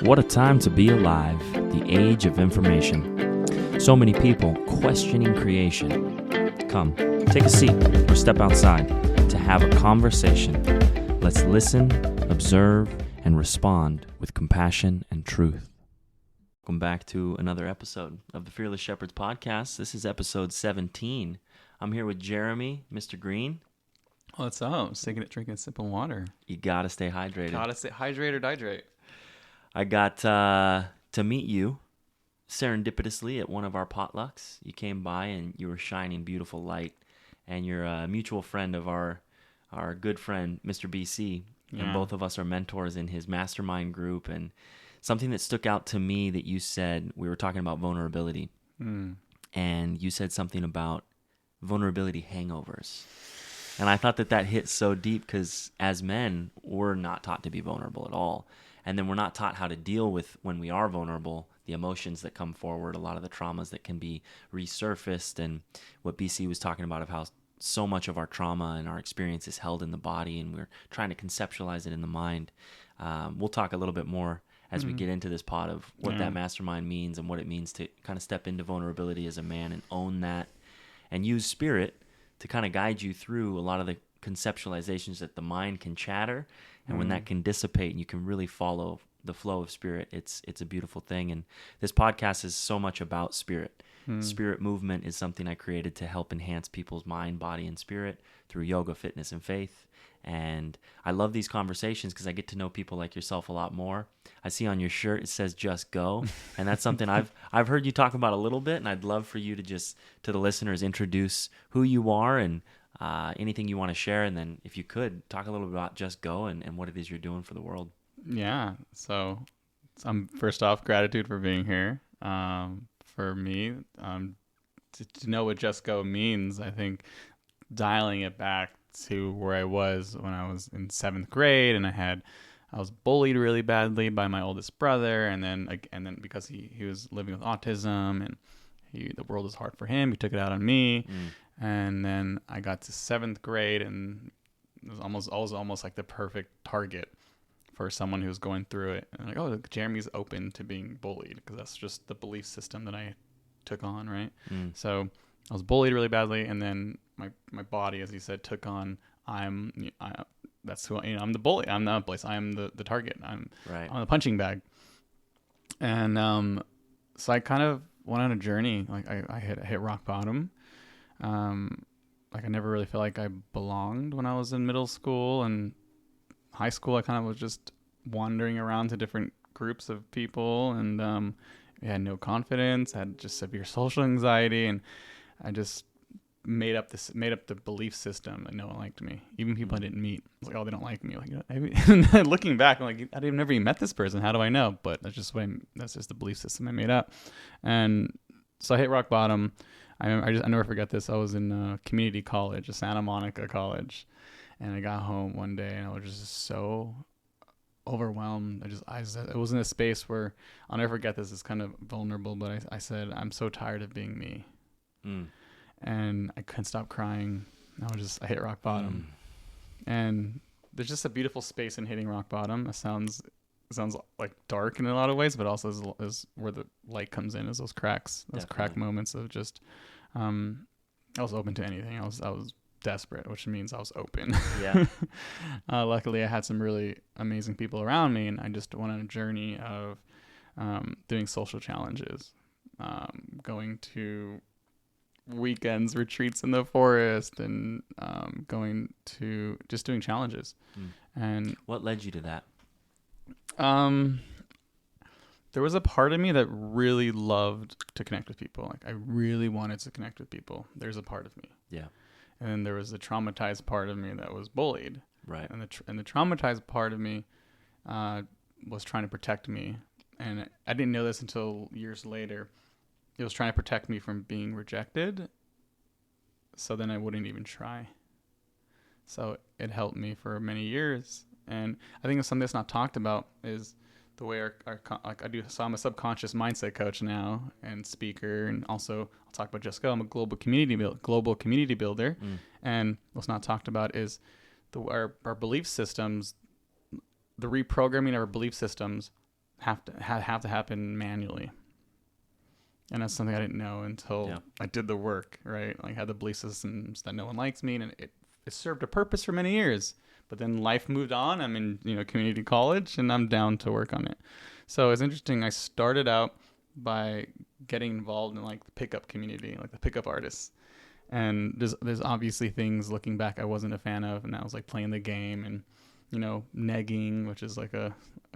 What a time to be alive, the age of information. So many people questioning creation. Come, take a seat or step outside to have a conversation. Let's listen, observe, and respond with compassion and truth. Welcome back to another episode of the Fearless Shepherds podcast. This is episode 17. I'm here with Jeremy, Mr. Green. What's up? I was thinking of drinking a sip of water. You gotta stay hydrated. Gotta stay hydrate or dihydrate. I got to meet you serendipitously at one of our potlucks. You came by and you were shining beautiful light. And you're a mutual friend of our good friend, Mr. BC. Yeah. And both of us are mentors in his mastermind group. And something that stuck out to me that you said, we were talking about vulnerability. And you said something about vulnerability hangovers. And I thought that hit so deep because as men, we're not taught to be vulnerable at all. And then we're not taught how to deal with when we are vulnerable, the emotions that come forward, a lot of the traumas that can be resurfaced. And what BC was talking about of how so much of our trauma and our experience is held in the body and we're trying to conceptualize it in the mind. We'll talk a little bit more as we get into this pod of what that mastermind means and what it means to kind of step into vulnerability as a man and own that and use spirit to kind of guide you through a lot of the conceptualizations that the mind can chatter. And when that can dissipate and you can really follow the flow of spirit, it's a beautiful thing. And this podcast is so much about spirit. Spirit movement is something I created to help enhance people's mind, body, and spirit through yoga, fitness, and faith. And I love these conversations because I get to know people like yourself a lot more. I see on your shirt it says "Just Go," and that's something I've heard you talk about a little bit. And I'd love for you to just to the listeners introduce who you are and anything you want to share, and then if you could talk a little bit about Just Go and what it is you're doing for the world. Yeah. So, first off, gratitude for being here. For me, to know what Just Go means, I think dialing it back to where I was when I was in 7th grade, and I was bullied really badly by my oldest brother, and then because he was living with autism and the world was hard for him, he took it out on me. And then I got to 7th grade, and it was almost like the perfect target for someone who's going through it. And like, oh, Jeremy's open to being bullied because that's just the belief system that I took on, right? So I was bullied really badly, and then my body, as you said, took on. That's who I'm the bully. I'm not a bully. I am the target. I'm the punching bag. And so I kind of went on a journey. Like I hit rock bottom. Like I never really felt like I belonged when I was in middle school and high school. I kind of was just wandering around to different groups of people, and I had no confidence. I had just severe social anxiety, and I just made up the belief system that no one liked me, even people I didn't meet. I was like, oh, they don't like me. Like, looking back, I'm like, I've never even met this person. How do I know? But that's just the belief system I made up. And so I hit rock bottom. I never forget this. I was in community college, Santa Monica College, and I got home one day and I was just so overwhelmed. It was in a space where I'll never forget this. It's kind of vulnerable, but I said, I'm so tired of being me. And I couldn't stop crying. I hit rock bottom. And there's just a beautiful space in hitting rock bottom. It sounds like dark in a lot of ways, but also is where the light comes in, is those cracks, crack moments of just, I was open to anything. I was desperate, which means I was open. Yeah. Luckily I had some really amazing people around me, and I just went on a journey of, doing social challenges, going to weekends, retreats in the forest, and, going to just doing challenges. And what led you to that? There was a part of me that really loved to connect with people. Like I really wanted to connect with people. There's a part of me. Yeah. And then there was the traumatized part of me that was bullied. Right. And the traumatized part of me was trying to protect me. And I didn't know this until years later. It was trying to protect me from being rejected. So then I wouldn't even try. So it helped me for many years. And I think something that's not talked about is the way so I'm a subconscious mindset coach now and speaker, and also I'll talk about Just Go. I'm a global community builder. And what's not talked about is our belief systems, the reprogramming of our belief systems have to happen manually. And that's something I didn't know until I did the work, right? Like, I had the belief systems that no one likes me, and it served a purpose for many years. But then life moved on. I'm in, community college, and I'm down to work on it. So it's interesting. I started out by getting involved in like the pickup community, like the pickup artists. And there's obviously things looking back I wasn't a fan of, and I was like playing the game and negging, which is like a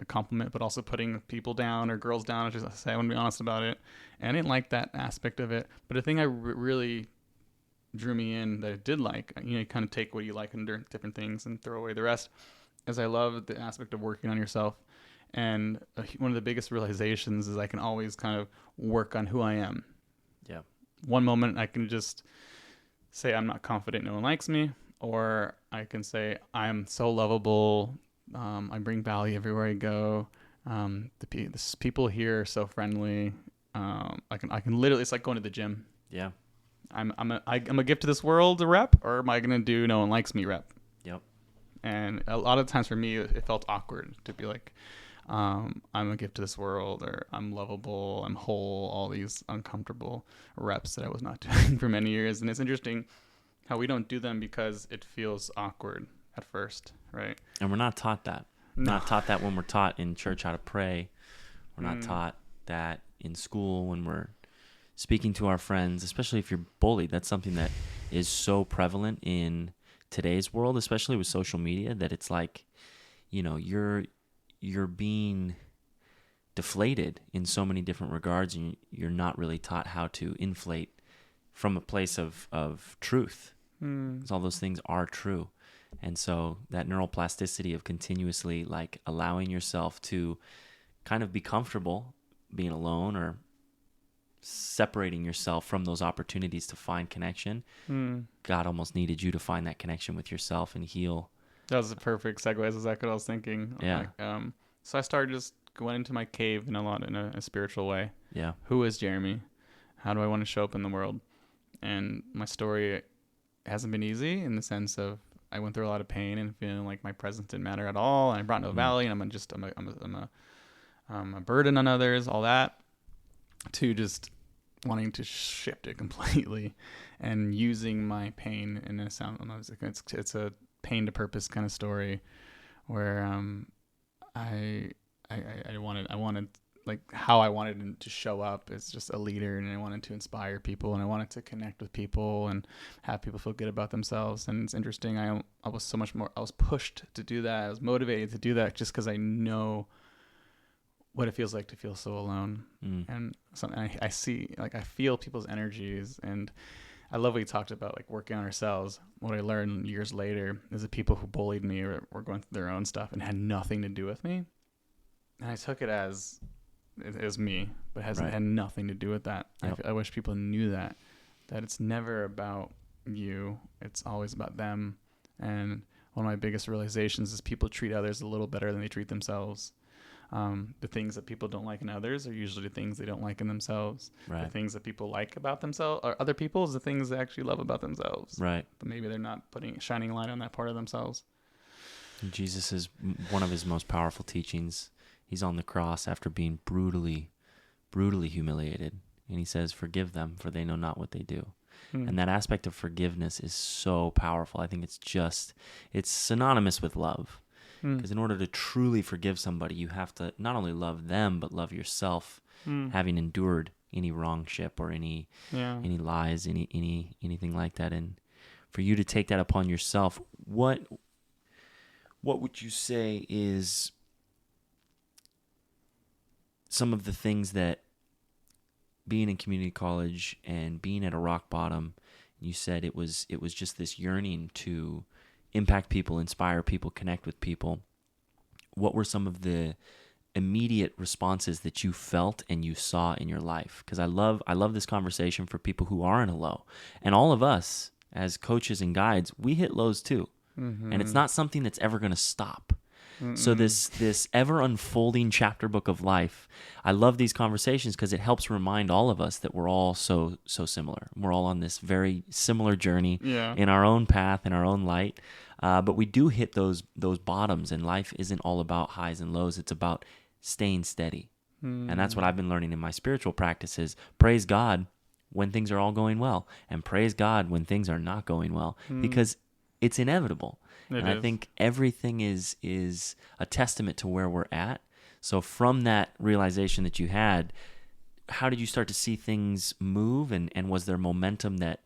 compliment, but also putting people down or girls down. I want to be honest about it. And I didn't like that aspect of it. But the thing I really drew me in that I did like, you kind of take what you like and different things and throw away the rest, as I love the aspect of working on yourself. And one of the biggest realizations is I can always kind of work on who I am. Yeah. One moment I can just say I'm not confident, no one likes me, or I can say I'm so lovable, I bring value everywhere I go. The people here are so friendly. I can literally, it's like going to the gym. Yeah. I'm a gift to this world rep, or am I gonna do no one likes me rep? Yep. And a lot of times for me, it felt awkward to be like, I'm a gift to this world, or I'm lovable, I'm whole, all these uncomfortable reps that I was not doing for many years. And it's interesting how we don't do them because it feels awkward at first, right? And we're not taught that. No. Not taught that when we're taught in church how to pray. We're not taught that in school when we're speaking to our friends, especially if you're bullied. That's something that is so prevalent in today's world, especially with social media, that it's like, you're being deflated in so many different regards, and you're not really taught how to inflate from a place of truth. Because all those things are true. And so that neuroplasticity of continuously like allowing yourself to kind of be comfortable being alone or separating yourself from those opportunities to find connection. God almost needed you to find that connection with yourself and heal. That was a perfect segue. That's exactly what I was thinking. Yeah. So I started just going into my cave in a spiritual way. Yeah. Who is Jeremy? How do I want to show up in the world? And my story hasn't been easy in the sense of I went through a lot of pain and feeling like my presence didn't matter at all, and I brought no value, and I'm a burden on others, all that, to just wanting to shift it completely and using my pain in a sound. It's a pain to purpose kind of story where I wanted like how I wanted to show up as just a leader, and I wanted to inspire people, and I wanted to connect with people and have people feel good about themselves. And it's interesting. I was so much more, I was pushed to do that. I was motivated to do that just because I know what it feels like to feel so alone. And something I see, like I feel people's energies, and I love what you talked about, like working on ourselves. What I learned years later is that people who bullied me were going through their own stuff and had nothing to do with me. And I took it as it was me, but had nothing to do with that. Yep. I wish people knew that it's never about you. It's always about them. And one of my biggest realizations is people treat others a little better than they treat themselves. The things that people don't like in others are usually the things they don't like in themselves. Right. The things that people like about themselves or other people is the things they actually love about themselves. Right. But maybe they're not shining light on that part of themselves. Jesus is one of his most powerful teachings. He's on the cross after being brutally humiliated. And he says, forgive them, for they know not what they do. And that aspect of forgiveness is so powerful. I think it's synonymous with love. Because in order to truly forgive somebody, you have to not only love them, but love yourself, having endured any wrongship or any lies, anything like that. And for you to take that upon yourself, what would you say is some of the things that being in community college and being at a rock bottom, you said it was just this yearning to impact people, inspire people, connect with people. What were some of the immediate responses that you felt and you saw in your life? Because I love this conversation for people who are in a low. And all of us as coaches and guides, we hit lows too. And it's not something that's ever going to stop. So this ever unfolding chapter book of life, I love these conversations because it helps remind all of us that we're all so similar. We're all on this very similar journey in our own path, in our own light. But we do hit those bottoms, and life isn't all about highs and lows. It's about staying steady. And that's what I've been learning in my spiritual practices. Praise God when things are all going well, and praise God when things are not going well, because it's inevitable. I think everything is a testament to where we're at. So from that realization that you had, how did you start to see things move? And was there momentum that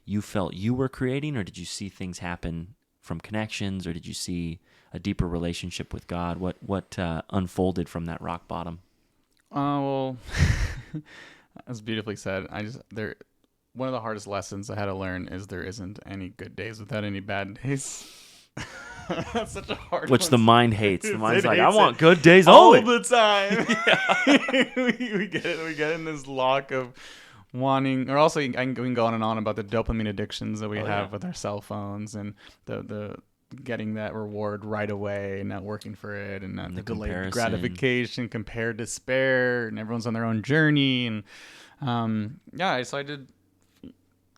you felt you were creating, or did you see things happen from connections, or did you see a deeper relationship with God? What unfolded from that rock bottom? Well, as beautifully said, one of the hardest lessons I had to learn is there isn't any good days without any bad days. That's such a hard Which one. the mind hates. The mind's like, I want it good days all only. the time. we get it. We get in this lock of wanting, or also we can go on and on about the dopamine addictions that we have with our cell phones, and the getting that reward right away and not working for it, and the delayed gratification, compared despair, and everyone's on their own journey. And so I did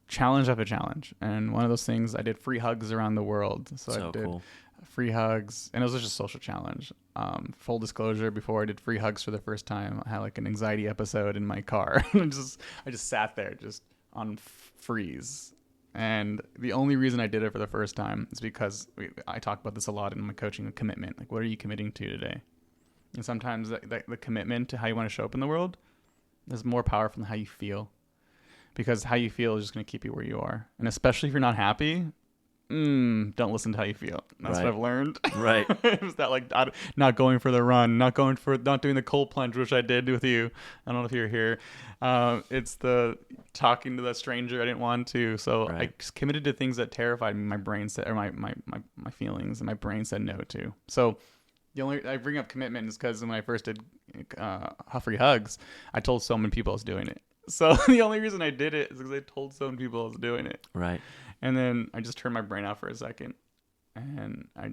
challenge after challenge, and one of those things, I did free hugs around the world. So I did cool. Free hugs, and it was just a social challenge. Full disclosure, before I did free hugs for the first time, I had like an anxiety episode in my car. I just sat there just on freeze. And the only reason I did it for the first time is because I talk about this a lot in my coaching, a commitment. Like, what are you committing to today? And sometimes the commitment to how you want to show up in the world is more powerful than how you feel. Because how you feel is just going to keep you where you are. And especially if you're not happy, don't listen to how you feel. That's what I've learned. Right. It's that, like, not going for the run, not doing the cold plunge, which I did with you. I don't know if you're here. It's the talking to that stranger I didn't want to. So I committed to things that terrified me. My brain said, or my feelings, and my brain said no to. So the only I bring up commitment is because when I first did free hugs, I told so many people I was doing it. So the only reason I did it is because I told so many people I was doing it. Right. And then I just turned my brain off for a second, and I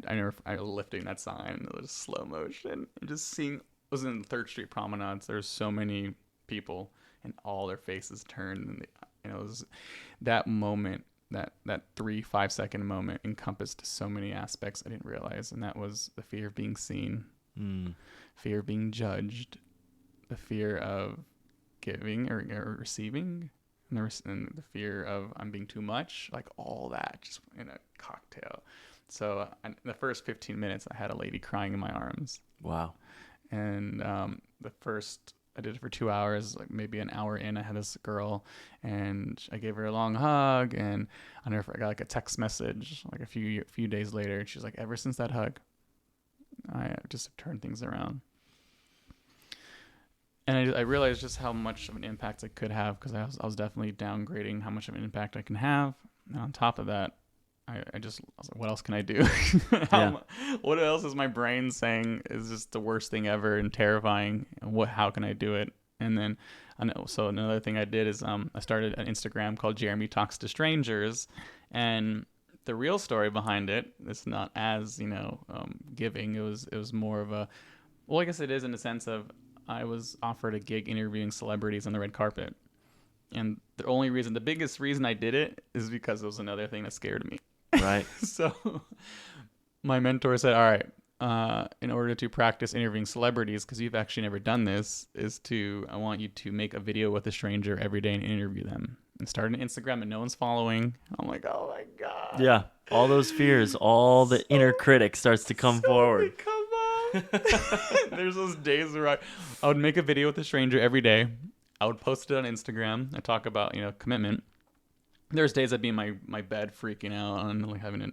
was lifting that sign. It was slow motion. And just seeing, it was in 3rd Street promenades. There's so many people, and all their faces turned. And it was that moment, that 3-5 second moment encompassed so many aspects I didn't realize. And that was the fear of being seen, fear of being judged, the fear of giving or receiving, and the fear of I'm being too much, like all that just in a cocktail. So in the first 15 minutes, I had a lady crying in my arms. Wow. And I did it for 2 hours, like maybe an hour in, I had this girl, and I gave her a long hug, and I got like a text message like a few days later, and she's like, ever since that hug, I just have turned things around. And I realized just how much of an impact I could have, because I was definitely downgrading how much of an impact I can have. And on top of that, I was like, what else can I do? What else is my brain saying is just the worst thing ever and terrifying? How can I do it? And then, so another thing I did is I started an Instagram called Jeremy Talks to Strangers. And the real story behind it, it's not as, giving. It was more of a, well, I guess it is in the sense of, I was offered a gig interviewing celebrities on the red carpet. And the biggest reason I did it is because it was another thing that scared me. Right. So my mentor said, all right, in order to practice interviewing celebrities, because you've actually never done this, I want you to make a video with a stranger every day and interview them. And start an Instagram and no one's following. I'm like, oh my God. Yeah. All those fears, all the inner critic starts to come forward. There's those days where I would make a video with a stranger every day. I would post it on Instagram. I talk about, commitment. There's days I'd be in my bed freaking out and like having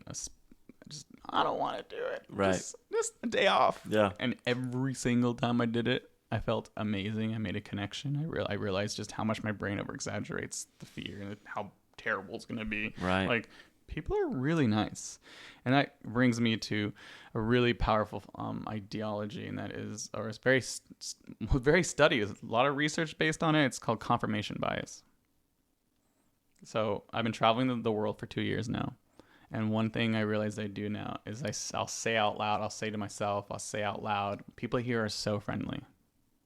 I don't want to do it. Right. Just a day off. Yeah. And every single time I did it, I felt amazing. I made a connection. I realized just how much my brain over exaggerates the fear and how terrible it's going to be. Right. Like, people are really nice. And that brings me to a really powerful ideology, and that is, or it's very studied. There's a lot of research based on it. It's called confirmation bias. So I've been traveling the world for 2 years now. And one thing I realize I do now is I'll say out loud, I'll say to myself, I'll say out loud, people here are so friendly.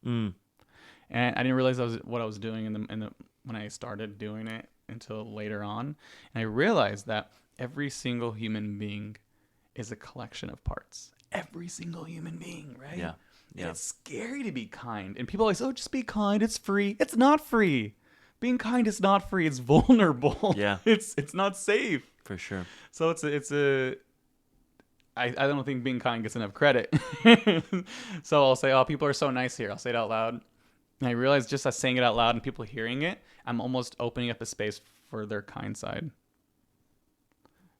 And I didn't realize what I was doing when I started doing it until later on. And I realized that every single human being is a collection of parts. Every single human being, right? Yeah. Yeah. And it's scary to be kind. And people always, oh, just be kind. It's free. It's not free. Being kind is not free. It's vulnerable. Yeah. It's not safe. For sure. So I don't think being kind gets enough credit. So I'll say, oh, people are so nice here. I'll say it out loud. And I realize just as saying it out loud and people hearing it, I'm almost opening up the space for their kind side.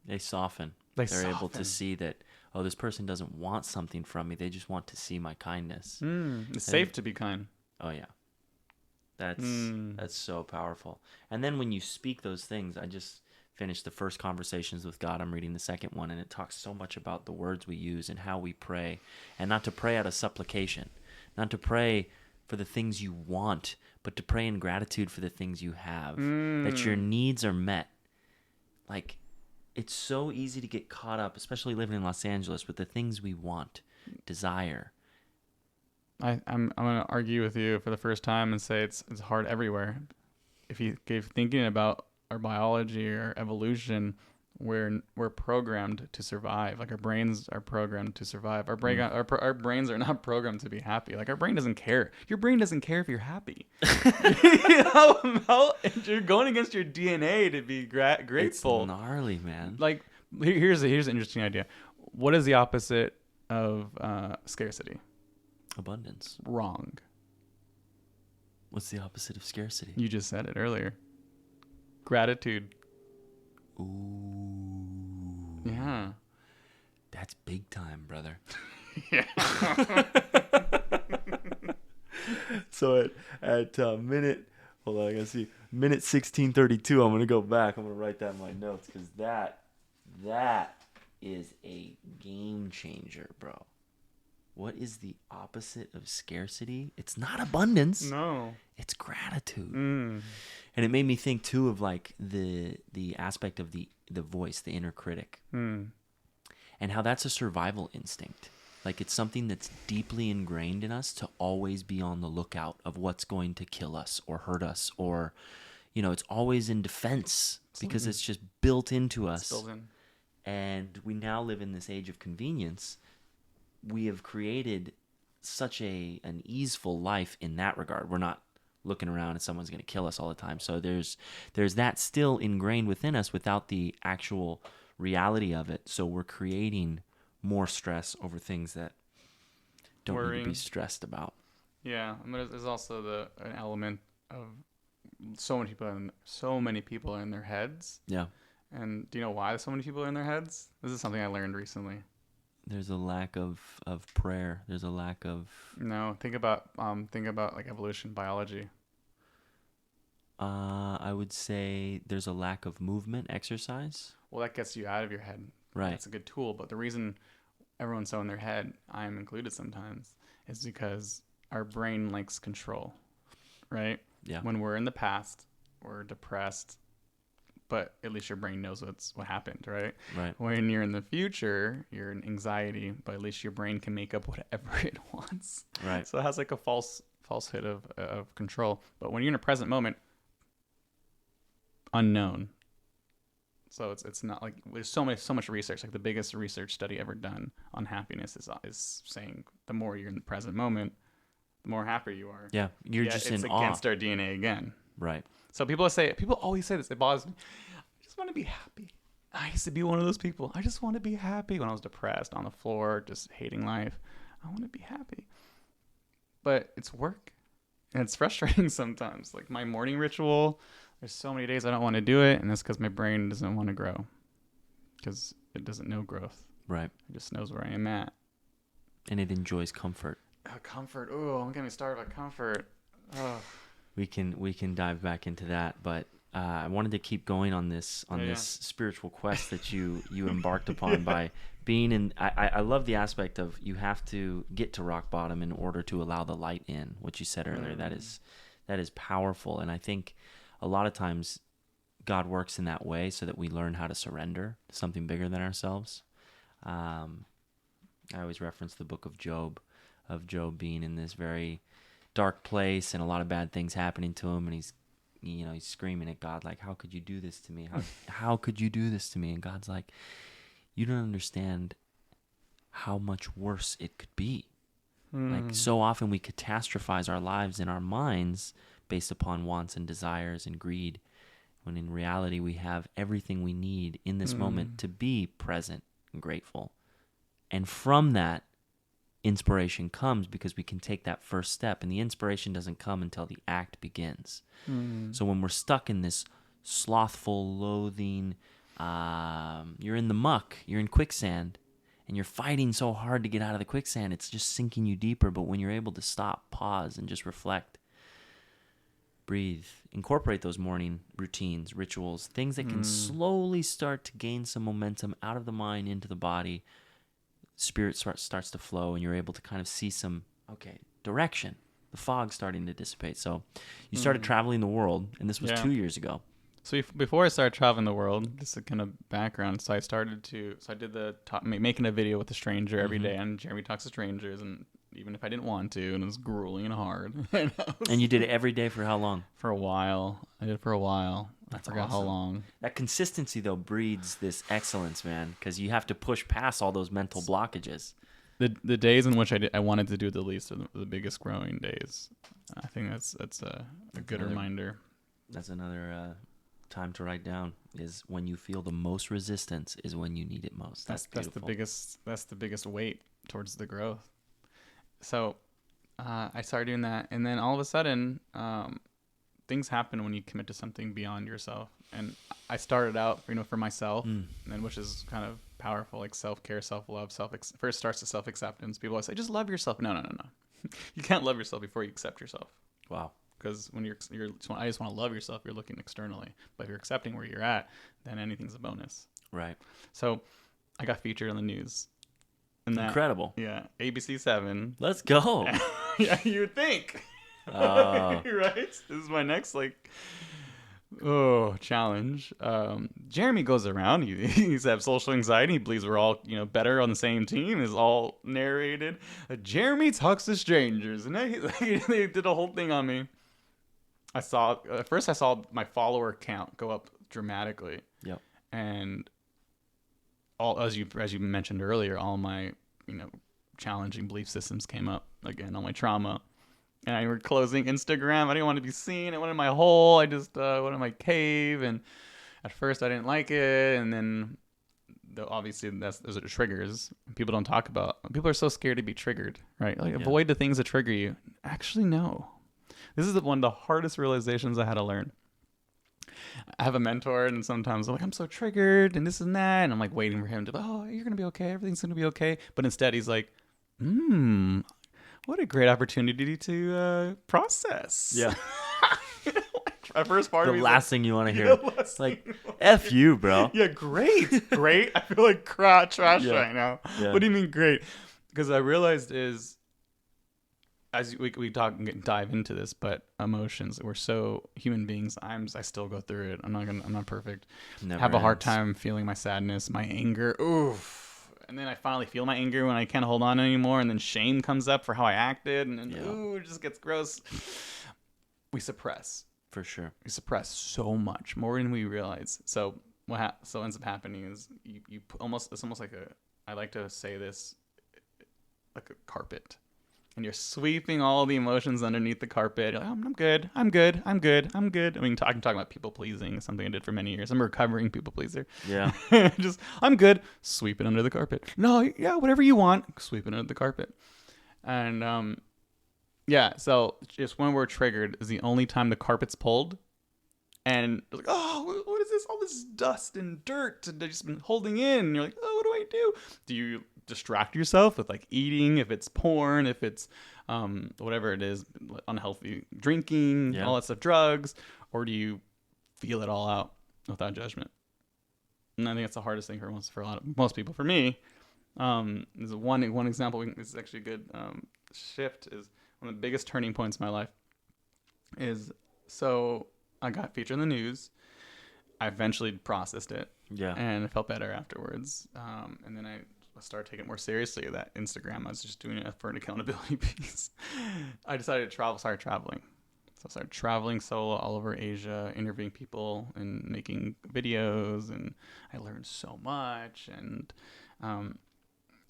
They're soften. able to see that, oh, this person doesn't want something from me. They just want to see my kindness. It's safe to be kind. Oh, yeah. That's so powerful. And then when you speak those things, I just finished the first Conversations with God. I'm reading the second one, and it talks so much about the words we use and how we pray. And not to pray out of supplication, not to pray for the things you want, but to pray in gratitude for the things you have, that your needs are met. Like, it's so easy to get caught up, especially living in Los Angeles, with the things we want, desire. I'm gonna argue with you for the first time and say it's hard everywhere. If thinking about our biology or evolution, we're programmed to survive. Like our brains are programmed to survive. Our our brains are not programmed to be happy. Like our brain doesn't care. Your brain doesn't care if you're happy. You're going against your DNA to be grateful. It's gnarly, man. Like here's an interesting idea. What is the opposite of scarcity? Abundance. Wrong. What's the opposite of scarcity? You just said it earlier. Gratitude. Ooh. Yeah. That's big time, brother. Yeah. So at minute 16:32, I'm gonna go back. I'm gonna write that in my notes because that is a game changer, bro. What is the opposite of scarcity? It's not abundance. No. It's gratitude. And it made me think too of like the aspect of the voice, the inner critic, and how that's a survival instinct. Like it's something that's deeply ingrained in us to always be on the lookout of what's going to kill us or hurt us, or it's always in defense because it's just built into us. It's built in. And we now live in this age of convenience. We have created such an easeful life in that regard. We're not looking around and someone's going to kill us all the time. So there's that still ingrained within us without the actual reality of it. So we're creating more stress over things that don't need to be stressed about. Yeah, I mean, there's also an element of so many people are in their heads. Yeah. And do you know why so many people are in their heads? This is something I learned recently. There's a lack of prayer. There's a lack of... No, think about like evolution, biology. I would say there's a lack of movement, exercise. Well, that gets you out of your head. Right. That's a good tool. But the reason everyone's so in their head, I'm included sometimes, is because our brain likes control, right? Yeah. When we're in the past, we're depressed, but at least your brain knows what happened, right? Right. When you're in the future, you're in anxiety, but at least your brain can make up whatever it wants. Right. So it has like a falsehood of control. But when you're in a present moment, unknown. So it's not like there's so much research. Like the biggest research study ever done on happiness is saying the more you're in the present moment, the more happy you are. Yeah, you're just in awe. It's against our DNA again. Right. So people always say this. It bothers me. I just want to be happy. I used to be one of those people. I just want to be happy when I was depressed on the floor, just hating life. I want to be happy. But it's work. And it's frustrating sometimes. Like my morning ritual, there's so many days I don't want to do it. And that's because my brain doesn't want to grow. Because it doesn't know growth. Right. It just knows where I am at. And it enjoys comfort. Comfort. Oh, I'm getting me started about comfort. Oh. We can dive back into that, but I wanted to keep going on this spiritual quest that you embarked upon by being in. I love the aspect of you have to get to rock bottom in order to allow the light in. What you said earlier, that is powerful, and I think a lot of times God works in that way so that we learn how to surrender to something bigger than ourselves. I always reference the book of Job being in this very dark place and a lot of bad things happening to him, and he's screaming at God like, how could you do this to me? How could you do this to me? And God's like, you don't understand how much worse it could be. Like so often we catastrophize our lives in our minds based upon wants and desires and greed, when in reality we have everything we need in this moment to be present and grateful. And from that, inspiration comes because we can take that first step, and the inspiration doesn't come until the act begins. So when we're stuck in this slothful, loathing, you're in the muck, you're in quicksand, and you're fighting so hard to get out of the quicksand, it's just sinking you deeper. But when you're able to stop, pause, and just reflect, breathe, incorporate those morning routines, rituals, things that can slowly start to gain some momentum out of the mind into the body, spirit starts to flow, and you're able to kind of see some, direction. The fog's starting to dissipate. So you started traveling the world, and this was 2 years ago. So before I started traveling the world, this is kind of background. So I did making a video with a stranger every day, and Jeremy Talks to Strangers, and even if I didn't want to, and it was grueling and hard. And you did it every day for how long? For a while. I did it for a while. That's I forgot awesome. how long. That consistency, though, breeds this excellence, man, because you have to push past all those mental blockages. The days in which I wanted to do it the least are the biggest growing days. I think that's a good reminder. That's another time to write down, is when you feel the most resistance is when you need it most. That's beautiful. That's the biggest weight towards the growth. So I started doing that, and then all of a sudden things happen when you commit to something beyond yourself. And I started out, for myself, and which is kind of powerful, like self-care, self-love, first starts with self-acceptance. People always say, just love yourself. No. You can't love yourself before you accept yourself. Wow. Because when I just want to love yourself, you're looking externally. But if you're accepting where you're at, then anything's a bonus. Right. So I got featured on the news. Incredible. Yeah. ABC7. Let's go. Yeah, you would think. Oh. Right? This is my next, challenge. Jeremy goes around. He's have social anxiety. He believes we're all, better on the same team. Is all narrated. Jeremy Talks to Strangers. And they did a whole thing on me. At first I saw my follower count go up dramatically. Yep. And all, as you mentioned earlier, all my, challenging belief systems came up again, all my trauma. And I were closing Instagram. I didn't want to be seen. I went in my hole. I just went in my cave. And at first I didn't like it. And then obviously those are the triggers people don't talk about. People are so scared to be triggered, right? Avoid the things that trigger you. Actually, no. This is one of the hardest realizations I had to learn. I have a mentor, and sometimes I'm like, I'm so triggered and this and that. And I'm like waiting for him to, you're going to be okay. Everything's going to be okay. But instead he's like, what a great opportunity to process. Yeah. At first part the of me, last thing you want to hear. It's like, F you, bro. Yeah, great. I feel like trash right now. Yeah. What do you mean great? Because I realized is, as we talk and dive into this, but emotions, we're so human beings. I still go through it. I'm not perfect. Never have a hard time feeling my sadness, my anger. Oof. And then I finally feel my anger when I can't hold on anymore, and then shame comes up for how I acted, and then it just gets gross. We suppress. For sure. We suppress so much more than we realize. So what ends up happening is you it's almost like I like to say this, like a carpet. And you're sweeping all the emotions underneath the carpet. You're like, I'm good. I mean, I can talk about people pleasing, something I did for many years. I'm a recovering people pleaser. Yeah. I'm good. Sweep it under the carpet. No, yeah, whatever you want. Sweep it under the carpet. And so just when we're triggered is the only time the carpet's pulled. And like, what is this? All this dust and dirt that I've just been holding in. And you're like, what do I do? Do you distract yourself with eating, if it's porn, if it's whatever it is, unhealthy drinking, all that stuff, drugs, or do you feel it all out without judgment? And I think that's the hardest thing for most people. For me, there's one example. This is actually a good shift. Is one of the biggest turning points in my life. Is so I got featured in the news. I eventually processed it. Yeah. And I felt better afterwards. And then I started taking it more seriously. That Instagram, I was just doing it for an accountability piece. I decided to start traveling. So I started traveling solo all over Asia, interviewing people and making videos. And I learned so much. And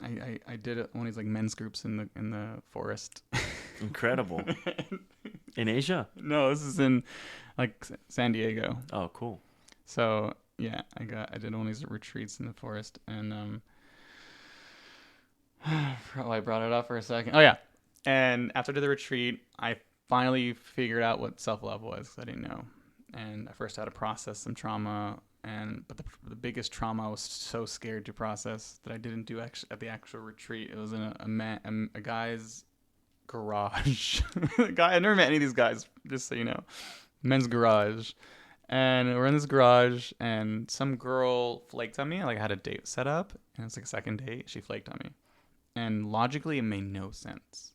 I did one of these like men's groups in the forest. Incredible. In Asia? No, this is in like San Diego. Oh, cool. So yeah, I did one of these retreats in the forest, and I brought it up for a second. Oh yeah, and after I did the retreat, I finally figured out what self-love was 'cause I didn't know, and I first had to process some trauma, but the biggest trauma I was so scared to process that I didn't do at the actual retreat. It was in a guy's garage. I never met any of these guys, just so you know. Men's garage. And we're in this garage, and some girl flaked on me. Like, I had a date set up, and it's like a second date. She flaked on me. And logically, it made no sense.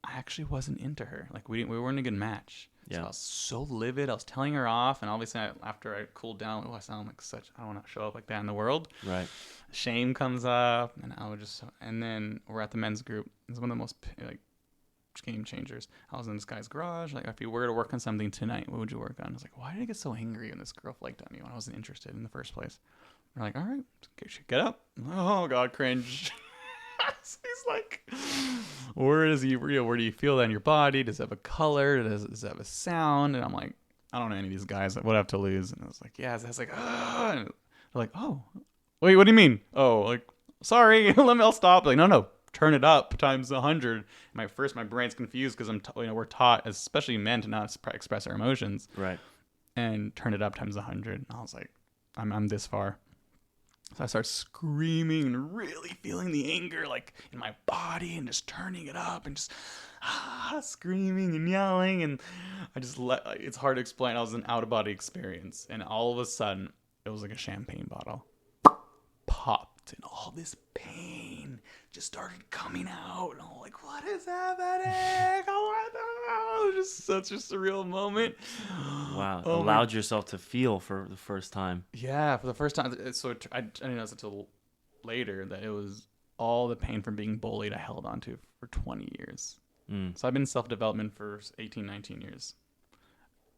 I actually wasn't into her. Like, we weren't a good match. Yeah. So I was so livid. I was telling her off, and obviously, after I cooled down, I sound like I don't want to show up like that in the world. Right. Shame comes up, and and then we're at the men's group. It's one of the most, like, game changers. I was in this guy's garage. Like, if you were to work on something tonight, what would you work on? I was like, why did I get so angry when this girl flaked on me when I wasn't interested in the first place? We're like, all right, get up. Oh God, cringe. So he's like, where do you feel that in your body? Does it have a color? Does it have a sound? And I'm like, I don't know any of these guys. What I have to lose? And I was like, yeah. I was like, ah. And they're like, oh, wait, what do you mean? Oh, like, sorry, I'll stop. Like, no. Turn it up times 100. My brain's confused because we're taught, especially men, to not express our emotions. Right. And turn it up times 100. And I was like, I'm this far. So I start screaming and really feeling the anger like in my body and just turning it up and just screaming and yelling. And it's hard to explain. I was an out of body experience. And all of a sudden, it was like a champagne bottle popped and all this pain just started coming out, and I'm like, what is happening? Oh, just such a surreal moment. Wow. Allowed yourself to feel for the first time. Yeah, for the first time. So I didn't know until later that it was all the pain from being bullied I held onto for 20 years. So I've been in self-development for 18, 19 years.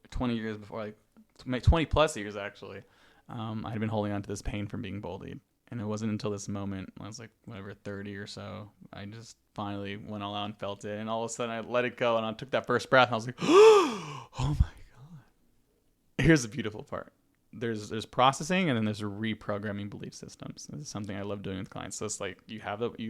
20 years before, 20 plus years actually. I'd been holding on to this pain from being bullied. And it wasn't until this moment, I was like, 30 or so, I just finally went all out and felt it. And all of a sudden, I let it go, and I took that first breath, and I was like, oh my God. Here's the beautiful part. There's processing, and then there's reprogramming belief systems. This is something I love doing with clients. So it's like, you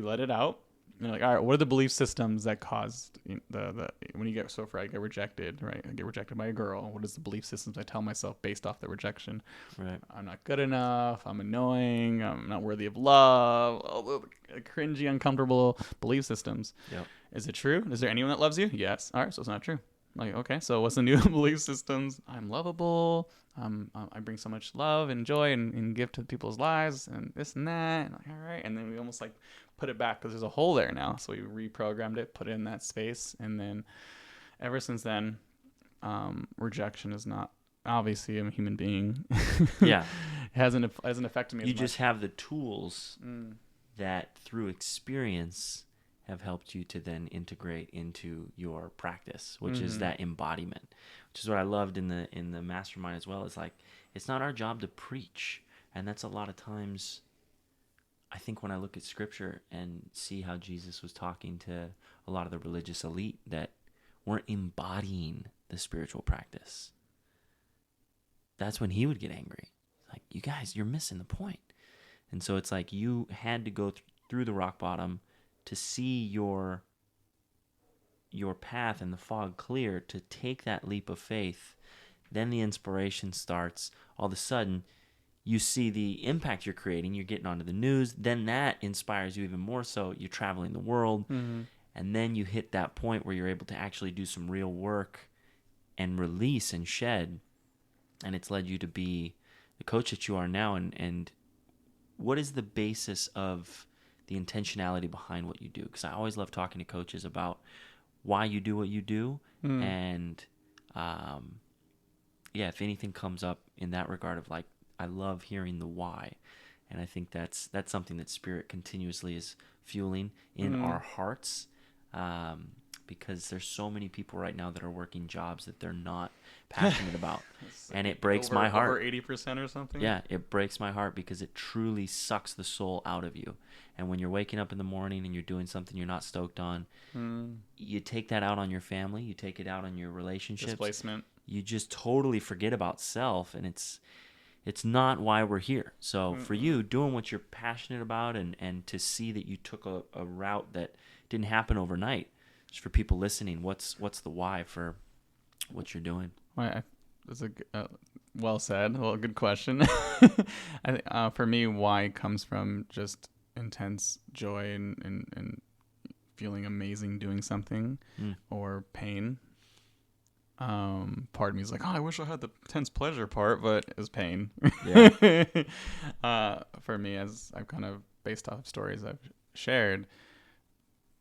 let it out. And you're like, all right, what are the belief systems that caused the when you get I get rejected, right? I get rejected by a girl. What is the belief systems I tell myself based off the rejection? Right. I'm not good enough. I'm annoying. I'm not worthy of love. All the cringy, uncomfortable belief systems. Yep. Is it true? Is there anyone that loves you? Yes. All right, so it's not true. Like, okay, so what's the new belief systems? I'm lovable. I bring so much love and joy and gift to people's lives and this and that. And like, all right. And then we almost like put it back because there's a hole there now. So we reprogrammed it, put it in that space. And then ever since then, rejection is not, obviously I'm a human being. Yeah. It hasn't affected me as much. You just have the tools that through experience have helped you to then integrate into your practice, which is that embodiment, which is what I loved in the mastermind as well. It's like, it's not our job to preach. And that's a lot of times, I think when I look at scripture and see how Jesus was talking to a lot of the religious elite that weren't embodying the spiritual practice, that's when he would get angry. Like, you guys, you're missing the point. And so it's like you had to go through the rock bottom to see your path and the fog clear, to take that leap of faith. Then the inspiration starts. All of a sudden, you see the impact you're creating. You're getting onto the news. Then that inspires you even more so. You're traveling the world. And then you hit that point where you're able to actually do some real work and release and shed. And it's led you to be the coach that you are now. And what is the basis of the intentionality behind what you do? Because I always love talking to coaches about why you do what you do. And if anything comes up in that regard of like, I love hearing the why. And I think that's something that Spirit continuously is fueling in our hearts. because there's so many people right now that are working jobs that they're not passionate about. And it breaks my heart. Over 80% or something? Yeah, it breaks my heart because it truly sucks the soul out of you. And when you're waking up in the morning and you're doing something you're not stoked on, you take that out on your family, you take it out on your relationships. Displacement. You just totally forget about self, and it's not why we're here. So for you, doing what you're passionate about and to see that you took a route that didn't happen overnight, just for people listening, what's the why for what you're doing? That's a well said. Well, good question. I think for me, why comes from just intense joy and feeling amazing doing something, or pain. Part of me is like, oh, I wish I had the intense pleasure part, but it's pain. Yeah. For me, as I've kind of based off stories I've shared,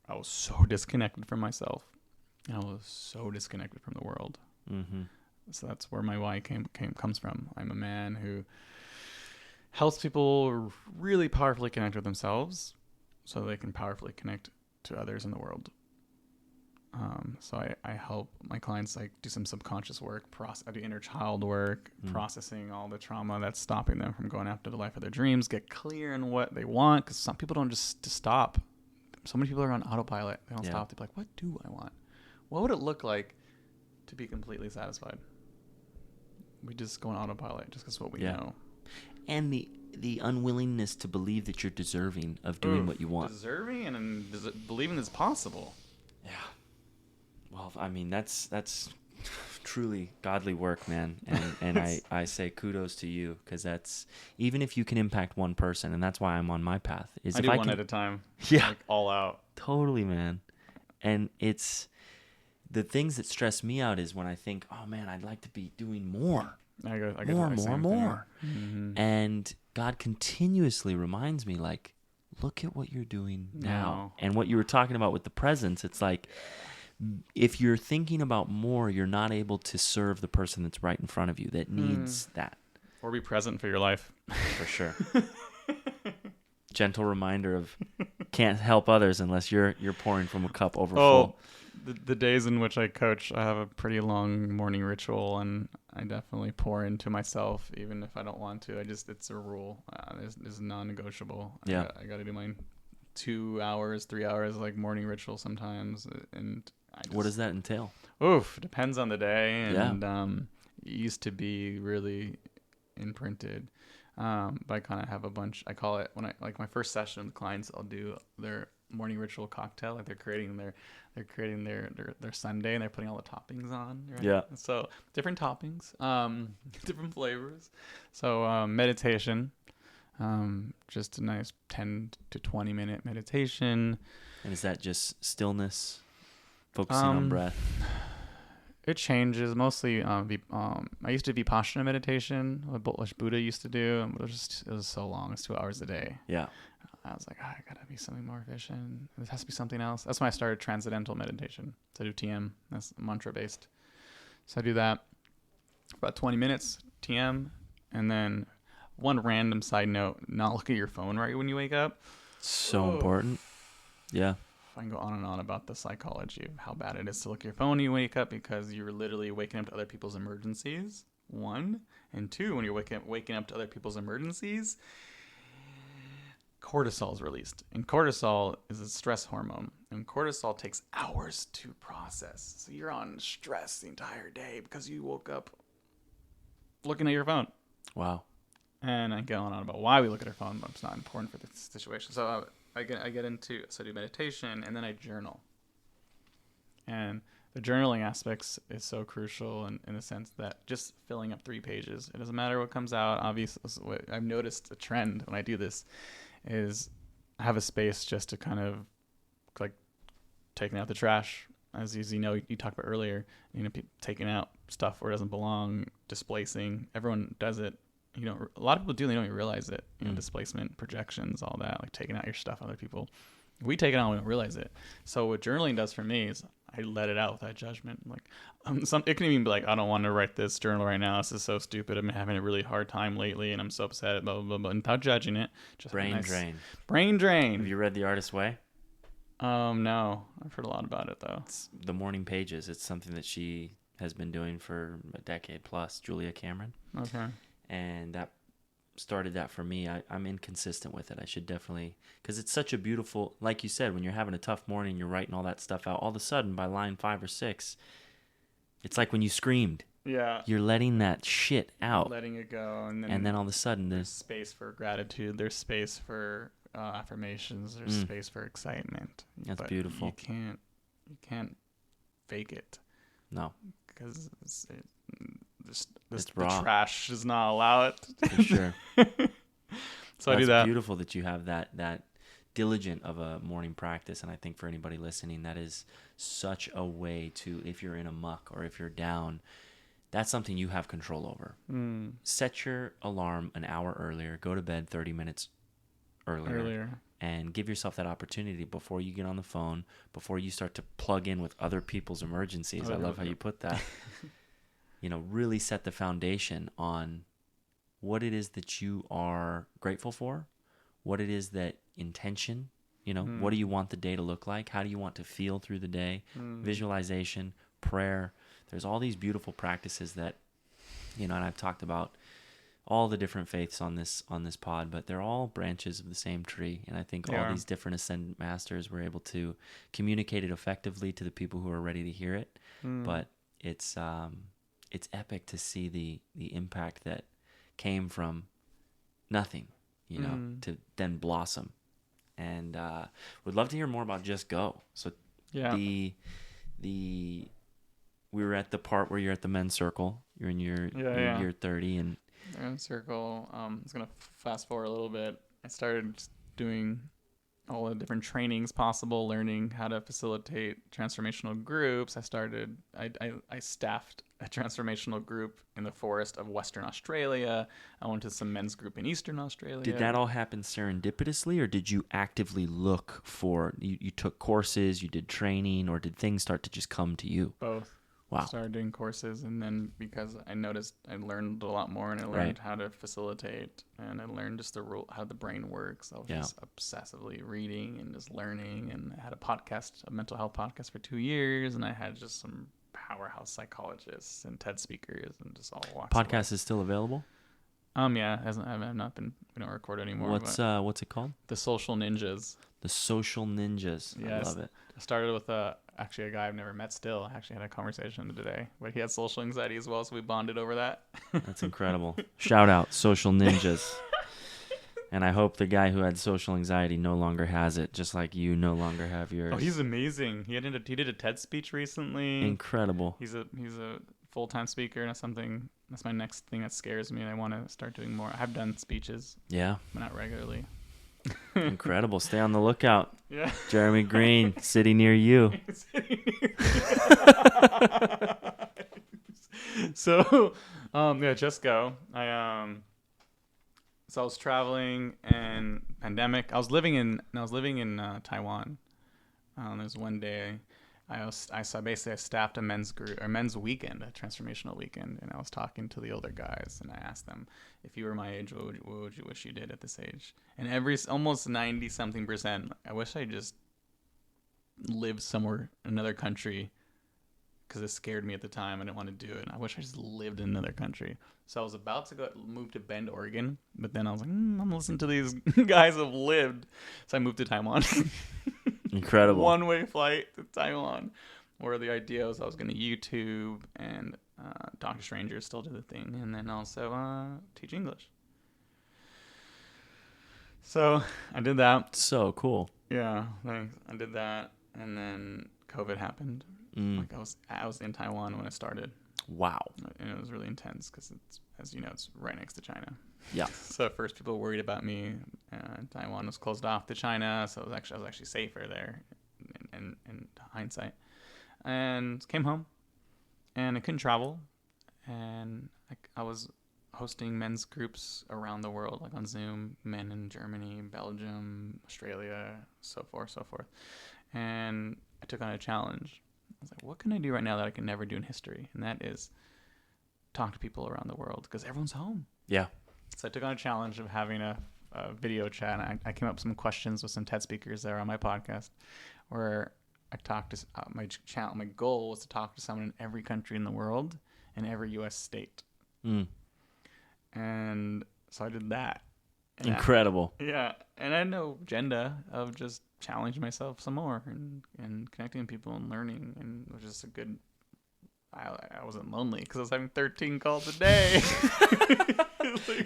I was so disconnected from myself, and I was so disconnected from the world. Mm-hmm. So that's where my why comes from. I'm a man who helps people really powerfully connect with themselves, so they can powerfully connect to others in the world. So I help my clients like do some subconscious work, I do inner child work, processing all the trauma that's stopping them from going after the life of their dreams, get clear in what they want, because some people don't just stop. So many people are on autopilot. They don't stop. They're like, what do I want? What would it look like to be completely satisfied? We just go on autopilot just because what we know. And the unwillingness to believe that you're deserving of doing what you want. Deserving and believing it's possible. Yeah. Well, I mean, that's truly godly work, man. And I say kudos to you, because that's, even if you can impact one person, and that's why I'm on my path. Is I if do I one can, at a time. Yeah. Like all out. Totally, man. And it's the things that stress me out is when I think, oh man, I'd like to be doing more. I get more. Mm-hmm. And God continuously reminds me, like, look at what you're doing now. And what you were talking about with the presence, it's like, if you're thinking about more, you're not able to serve the person that's right in front of you that needs that. Or be present for your life. For sure. Gentle reminder of can't help others unless you're pouring from a cup over full. The days in which I coach, I have a pretty long morning ritual, and I definitely pour into myself, even if I don't want to. It's a rule. It's non-negotiable. Yeah. I got to do mine 2 hours, 3 hours, like morning ritual sometimes. And what does that entail? Depends on the day. And it used to be really imprinted. But I kind of have a bunch. I call it, when I like my first session with clients, I'll do their morning ritual cocktail. Like they're creating their sundae, and they're putting all the toppings on. Right? Yeah. So different toppings, different flavors. So meditation, just a nice 10 to 20 minute meditation. And is that just stillness, focusing on breath? It changes. Mostly, I used to do Vipassana meditation, which Buddha used to do. But it was so long. It's 2 hours a day. Yeah. I was like, I gotta be something more efficient. It has to be something else. That's when I started transcendental meditation. So I do TM. That's mantra based. So I do that for about 20 minutes, TM. And then one random side note, not look at your phone right when you wake up. So important. Yeah. I can go on and on about the psychology of how bad it is to look at your phone when you wake up, because you're literally waking up to other people's emergencies, 1. And 2, when you're waking up to other people's emergencies, cortisol is released. And cortisol is a stress hormone. And cortisol takes hours to process. So you're on stress the entire day because you woke up looking at your phone. Wow. And I go on and on about why we look at our phone, but it's not important for this situation. So I get into, so I do meditation, and then I journal. And the journaling aspects is so crucial in the sense that just filling up 3 pages, it doesn't matter what comes out. Obviously, I've noticed a trend when I do this is I have a space just to kind of like taking out the trash, as you know, you talked about earlier, taking out stuff where it doesn't belong, displacing. Everyone does it. A lot of people do, they don't even realize it. Displacement, projections, all that, like taking out your stuff on other people. We take it on, we don't realize it. So what journaling does for me is I let it out without judgment. Like, it can even be like, I don't want to write this journal right now. This is so stupid. I'm having a really hard time lately, and I'm so upset. Blah blah blah. Without judging it, just brain drain. Brain drain. Have you read The Artist's Way? No, I've heard a lot about it though. It's the Morning Pages. It's something that she has been doing for a decade plus, Julia Cameron. Okay. And that started that for me. I'm inconsistent with it. I should definitely, because it's such a beautiful, like you said, when you're having a tough morning, you're writing all that stuff out. All of a sudden, by line 5 or 6, it's like when you screamed. Yeah. You're letting that shit out. Letting it go. And then all of a sudden, there's space for gratitude. There's space for affirmations. There's space for excitement. That's beautiful. You can't fake it. No. Because It's the raw. trash does not allow it. For sure. So I do that. It's beautiful that you have that diligent of a morning practice. And I think for anybody listening, that is such a way to, if you're in a muck or if you're down, that's something you have control over. Set your alarm an hour earlier. Go to bed 30 minutes earlier. And give yourself that opportunity before you get on the phone, before you start to plug in with other people's emergencies. I love how you put that. Really set the foundation on what it is that you are grateful for, what it is that intention, what do you want the day to look like? How do you want to feel through the day? Visualization, prayer. There's all these beautiful practices that, and I've talked about all the different faiths on this pod, but they're all branches of the same tree. And I think all these different ascended masters were able to communicate it effectively to the people who are ready to hear it. But it's epic to see the impact that came from nothing, to then blossom. And would love to hear more about Just Go. So we were at the part where you're at the men's circle. You're in your year 30 and men's circle. I was gonna fast forward a little bit. I started doing all the different trainings possible, learning how to facilitate transformational groups. I staffed a transformational group in the forest of Western Australia. I went to some men's group in Eastern Australia. Did that all happen serendipitously, or did you actively look for, you took courses, you did training, or did things start to just come to you? Both. Wow. Started doing courses, and then because I noticed I learned a lot more, and I learned how to facilitate, and I learned just how the brain works. I was just obsessively reading and just learning, and I had a mental health podcast for 2 years, and I had just some powerhouse psychologists and TED speakers and just all walks. Podcast is still available? Yeah, I've not been. We don't record anymore. What's it called? The Social Ninjas. The Social Ninjas. Yes. I love it. I started with actually a guy I've never met still. I actually had a conversation today, but he had social anxiety as well, so we bonded over that. That's incredible. Shout out Social Ninjas. And I hope the guy who had social anxiety no longer has it, just like you no longer have yours. Oh, he's amazing. He did a TED speech recently. Incredible. He's a full-time speaker, and that's my next thing that scares me, and I want to start doing more. I've done speeches. Yeah. But not regularly. Incredible. Stay on the lookout. Yeah. Jeremy Green, sitting near you. So, Just Go. So I was traveling and pandemic. I was living in Taiwan. There's one day I staffed a men's group or men's weekend, a transformational weekend, and I was talking to the older guys, and I asked them, if you were my age, what would you wish you did at this age? And almost 90-something%, I wish I just lived somewhere, another country, because it scared me at the time. I didn't want to do it. And I wish I just lived in another country. So I was about to move to Bend, Oregon, but then I was like, I'm listening to these guys who have lived. So I moved to Taiwan. Incredible. One-way flight to Taiwan, where the idea was I was going to YouTube and talk to strangers, still do the thing, and then also teach English. So I did that. So cool. Yeah, thanks. I did that, and then COVID happened. Like I was in Taiwan when it started. Wow. And it was really intense because it's, as you know, it's right next to China. Yeah. So at first people were worried about me. Taiwan was closed off to China, so I was actually safer there in hindsight. And came home, and I couldn't travel, and I was hosting men's groups around the world, like on Zoom, men in Germany, Belgium, Australia, so forth. And I took on a challenge. I was like, what can I do right now that I can never do in history? And that is talk to people around the world, because everyone's home. Yeah. So I took on a challenge of having a video chat. And I came up with some questions with some TED speakers there on my podcast, where I talked to my channel. My goal was to talk to someone in every country in the world and every U.S. state. And so I did that. And Incredible. yeah, and I had no agenda of just challenging myself some more and connecting with people and learning, and it was just a good. I wasn't lonely because I was having 13 calls a day.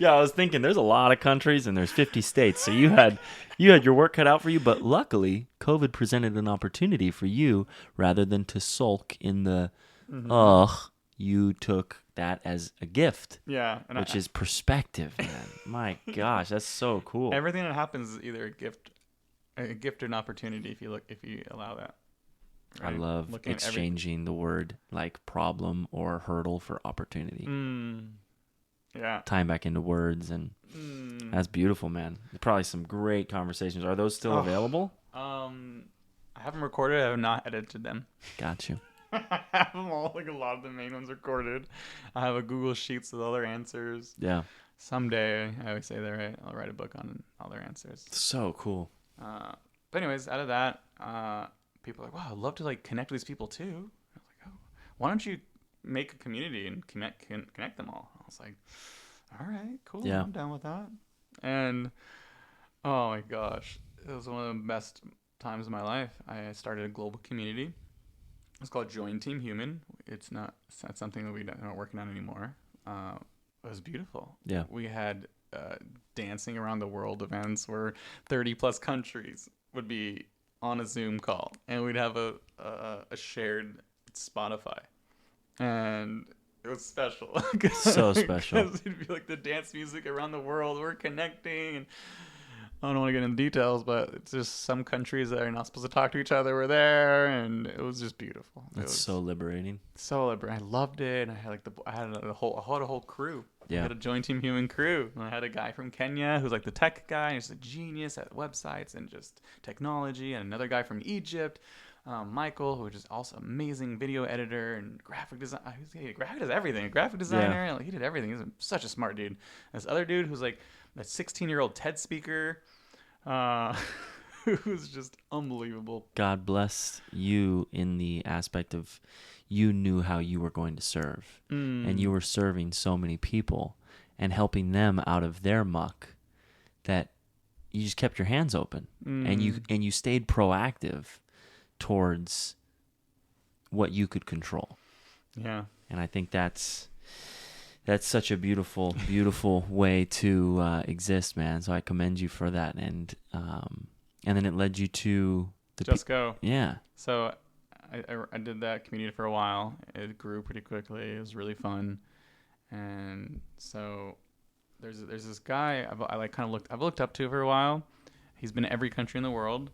Yeah, I was thinking there's a lot of countries and there's 50 states, so you had your work cut out for you. But luckily, COVID presented an opportunity for you rather than to sulk in the you took that as a gift. Yeah, which is perspective, man. My gosh, that's so cool. Everything that happens is either a gift or an opportunity if you allow that. Right? I love exchanging the word like problem or hurdle for opportunity. Yeah. Tying back into words, and that's beautiful, man. Probably some great conversations. Are those still available? I have them recorded. I have not edited them. Got you. I have them all, like a lot of the main ones recorded. I have a Google Sheets with all their answers. Yeah. Someday, I always say that I'll write a book on all their answers. So cool. But anyways, out of that, people are like, wow, I'd love to like connect with these people too. I was like, oh, why don't you make a community and connect them all? I was like, all right, cool. Yeah. I'm down with that. And oh my gosh, it was one of the best times of my life. I started a global community. It's called Join Team Human. It's not something that we're not working on anymore. It was beautiful. Yeah. We had dancing around the world events where 30 plus countries would be on a Zoom call, and we'd have a shared Spotify, and it was special. So special. It'd be like the dance music around the world. We're connecting, and I don't want to get into details, but it's just some countries that are not supposed to talk to each other were there, and it was just beautiful. It's so liberating. So liberating. I loved it. And I had I had a whole crew. Yeah. I had a Join Team Human crew. And I had a guy from Kenya who's like the tech guy. He's a genius at websites and just technology. And another guy from Egypt, Michael, who is just also amazing video editor and graphic design. He does everything. Graphic designer. Yeah. He did everything. He's such a smart dude. And this other dude who's like a 16-year-old TED speaker. Who's just unbelievable. God bless you in the aspect of you knew how you were going to serve, and you were serving so many people and helping them out of their muck that you just kept your hands open and you stayed proactive towards what you could control. Yeah. And I think that's such a beautiful, beautiful way to exist, man. So I commend you for that. And then it led you to Just Go. Yeah. So I did that community for a while. It grew pretty quickly. It was really fun. And so there's this guy I've looked up to for a while. He's been in every country in the world,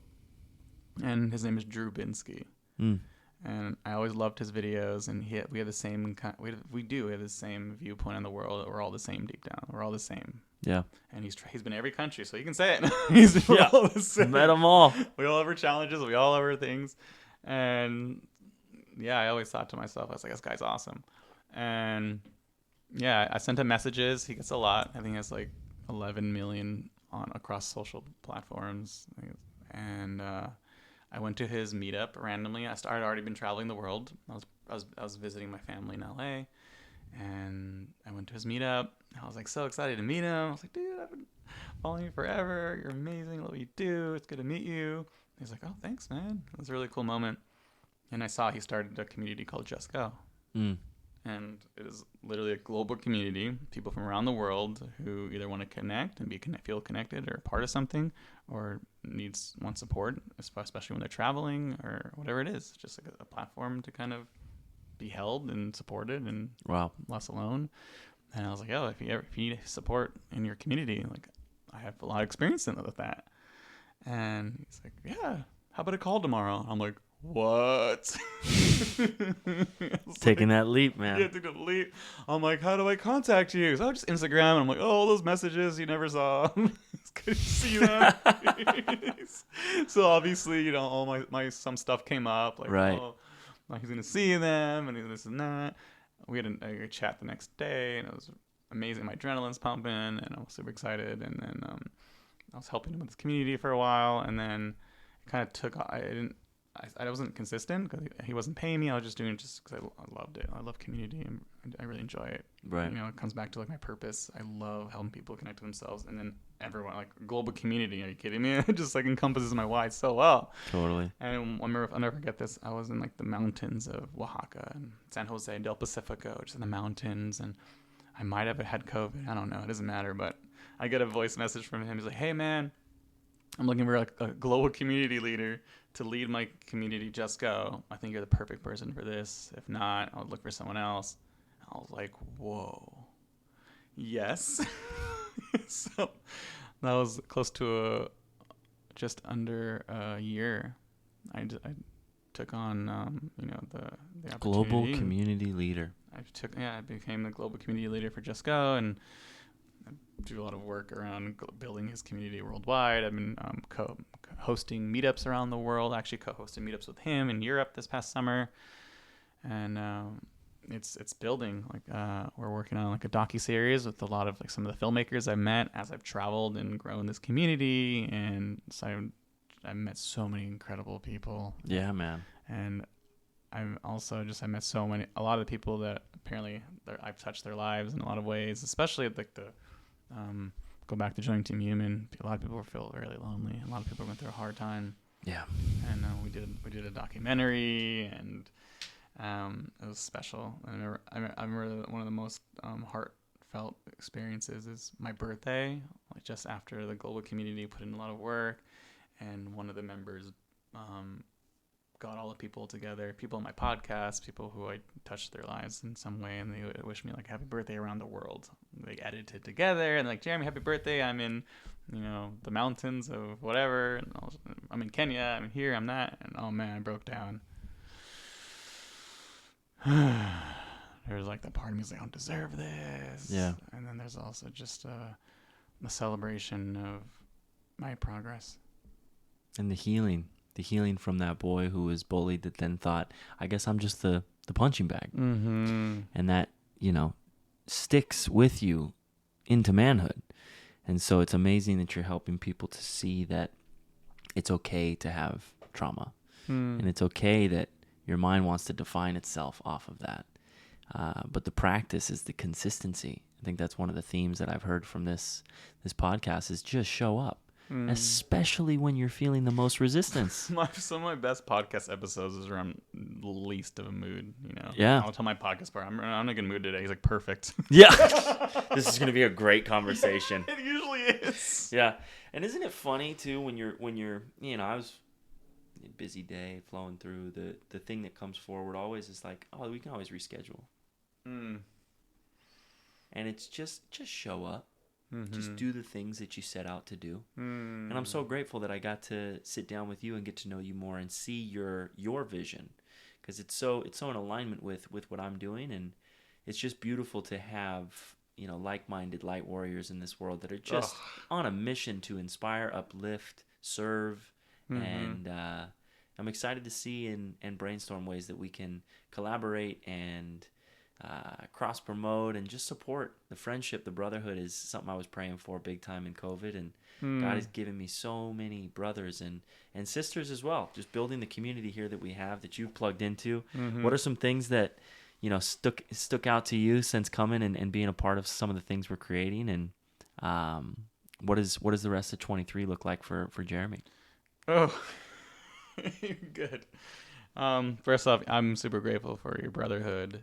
and his name is Drew Binsky. And I always loved his videos, and we have the same we have the same viewpoint on the world. We're all the same deep down. We're all the same. Yeah. And he's been in every country, so you can say it. We're all the same. Met them all. We all have our challenges. We all have our things. And yeah, I always thought to myself, I was like, this guy's awesome. And yeah, I sent him messages. He gets a lot. I think he has like 11 million across social platforms. And I went to his meetup randomly. I already been traveling the world. I was visiting my family in LA, and I went to his meetup. I was like so excited to meet him. I was like, dude, I've been following you forever. You're amazing. I love what you do. It's good to meet you. He's like, oh, thanks, man. It was a really cool moment. And I saw he started a community called Just Go. And it is literally a global community, people from around the world who either want to connect and feel connected or part of something, or want support, especially when they're traveling or whatever it is. Just like a platform to kind of be held and supported and less alone. And I was like, oh, if you need support in your community, like I have a lot of experience with that. And he's like, yeah, how about a call tomorrow? I'm like, what? Taking that leap, man. Yeah, taking a leap. I'm like, how do I contact you? So just Instagram. And I'm like, oh, all those messages you never saw. It's good to see them. So obviously, all my some stuff came up. Like, oh, he's going to see them and this and that. We had a chat the next day, and it was amazing. My adrenaline's pumping, and I was super excited. And then I was helping him with his community for a while, and then it kind of took. I wasn't consistent because he wasn't paying me. I was just doing it just because I loved it. I love community and I really enjoy it. Right. You know, it comes back to like my purpose. I love helping people connect to themselves, and then everyone, like global community. Are you kidding me? It just like encompasses my why so well. Totally. And I'll never forget this. I was in like the mountains of Oaxaca and San Jose del Pacifico, just in the mountains, and I might have had COVID. I don't know. It doesn't matter. But I get a voice message from him. He's like, "Hey man, I'm looking for like a global community leader to lead my community. Just go. I think you're the perfect person for this. If not, I'll look for someone else." I was like, "Whoa, yes." So that was close to just under a year. I took on the opportunity. Global community leader. I became the global community leader for Just Go, and I do a lot of work around building his community worldwide. I've been hosting meetups around the world. Actually, co-hosted meetups with him in Europe this past summer, and it's building. Like we're working on like a docu-series with a lot of like some of the filmmakers I met as I've traveled and grown this community, and so I met so many incredible people. Yeah, man. And I'm also I met a lot of people that apparently I've touched their lives in a lot of ways, especially like the go back to joining Team Human. A lot of people feel really lonely. A lot of people went through a hard time. Yeah. And we did a documentary, and it was special. And I remember one of the most heartfelt experiences is my birthday, like just after the global community put in a lot of work, and one of the members got all the people together, people on my podcast, people who I touched their lives in some way, and they wished me like happy birthday around the world. They edited together and like, "Jeremy, happy birthday. I'm in, the mountains of whatever. And I'm in Kenya. I'm here. I'm that." And oh man, I broke down. There's like the part of me is like, "I don't deserve this." Yeah. And then there's also just the celebration of my progress. And the healing from that boy who was bullied that then thought, I guess I'm just the punching bag. Mm-hmm. And that, sticks with you into manhood. And so it's amazing that you're helping people to see that it's okay to have trauma. And it's okay that your mind wants to define itself off of that. But the practice is the consistency. I think that's one of the themes that I've heard from this podcast is just show up. Especially when you're feeling the most resistance. Some of my best podcast episodes is around the least of a mood, Yeah. I'll tell my podcast partner, I'm in a good mood today. He's like, perfect. Yeah. This is going to be a great conversation. It usually is. Yeah. And isn't it funny too when you're I was a busy day flowing through, the thing that comes forward always is like, oh, we can always reschedule. And it's just show up. Mm-hmm. Just do the things that you set out to do. And I'm so grateful that I got to sit down with you and get to know you more and see your vision, because it's so in alignment with what I'm doing, and it's just beautiful to have like-minded light warriors in this world that are just on a mission to inspire, uplift, serve, and I'm excited to see and brainstorm ways that we can collaborate and cross promote and just support the friendship. The brotherhood is something I was praying for big time in COVID, and God has given me so many brothers and sisters as well. Just building the community here that we have, that you've plugged into. What are some things that stuck out to you since coming and being a part of some of the things we're creating, and what does the rest of 23 look like for Jeremy? Oh, good. First off, I'm super grateful for your brotherhood.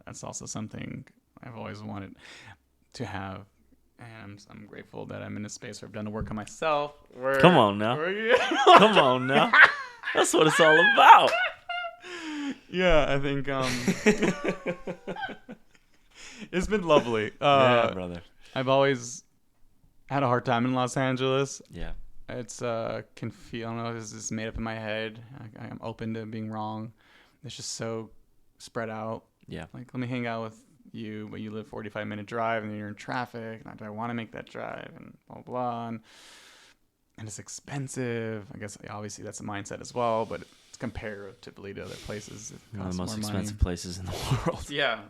That's also something I've always wanted to have, and I'm grateful that I'm in a space where I've done the work on myself. Come on now. Come on now. That's what it's all about. Yeah, I think it's been lovely. Yeah, brother. I've always had a hard time in Los Angeles. Yeah. It's can feel, I don't know, it's made up in my head. I'm open to being wrong. It's just so spread out. Yeah. Like, let me hang out with you, but you live 45-minute drive and then you're in traffic. And do I want to make that drive? And blah, blah. And it's expensive. I guess obviously that's a mindset as well, but it's comparatively to other places. One of the most expensive places in the world. Yeah.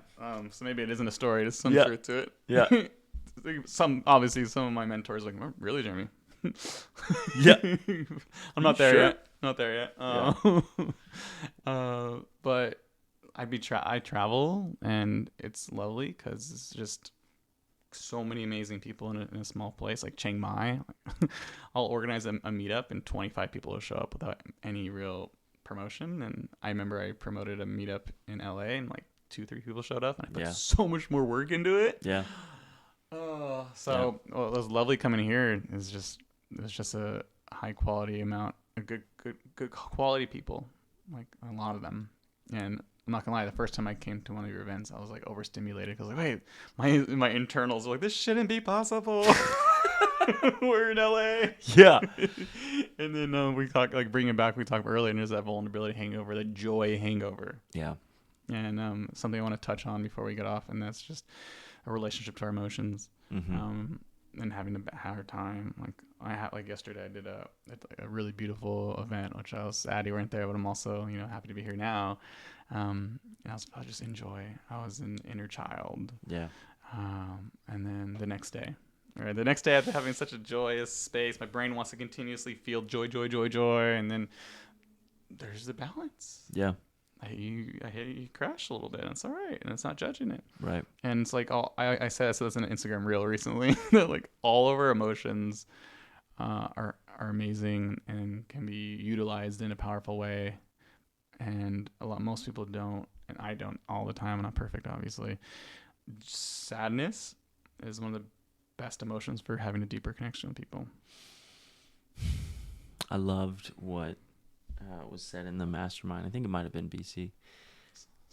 So maybe it isn't a story. There's some truth to it. Yeah. Some of my mentors are like, "Oh, really, Jeremy?" Yeah. I'm not there yet. Not there yet. Yeah. But I travel, and it's lovely because it's just so many amazing people in a small place like Chiang Mai. I'll organize a meetup, and 25 people will show up without any real promotion. And I remember I promoted a meetup in LA, and like 2-3 people showed up, and I put so much more work into it. Yeah. Well, it was lovely coming here. It's just a high quality amount, a good quality people, like a lot of them. And I'm not gonna lie, the first time I came to one of your events, I was like overstimulated because like, wait, my internals were like, this shouldn't be possible. We're in LA. Yeah. And then we talk, like, bring it back. We talked earlier, and there's that vulnerability hangover, the joy hangover. Yeah. And something I want to touch on before we get off, and that's just a relationship to our emotions. Mm-hmm. And having a hard time. Like I had, like yesterday, I did a really beautiful event, which I was sad you weren't there, but I'm also happy to be here now. And I was about to just enjoy. I was an inner child. Yeah. And then the next day, after having such a joyous space, my brain wants to continuously feel joy, and then there's the balance. Yeah. You crash a little bit, and it's all right, and it's not judging it. Right. And it's like I said this in an Instagram reel recently that like all of our emotions are amazing and can be utilized in a powerful way, and most people don't, and I don't all the time. I'm not perfect, obviously. Sadness is one of the best emotions for having a deeper connection with people. I loved what was said in the mastermind. I think it might have been BC.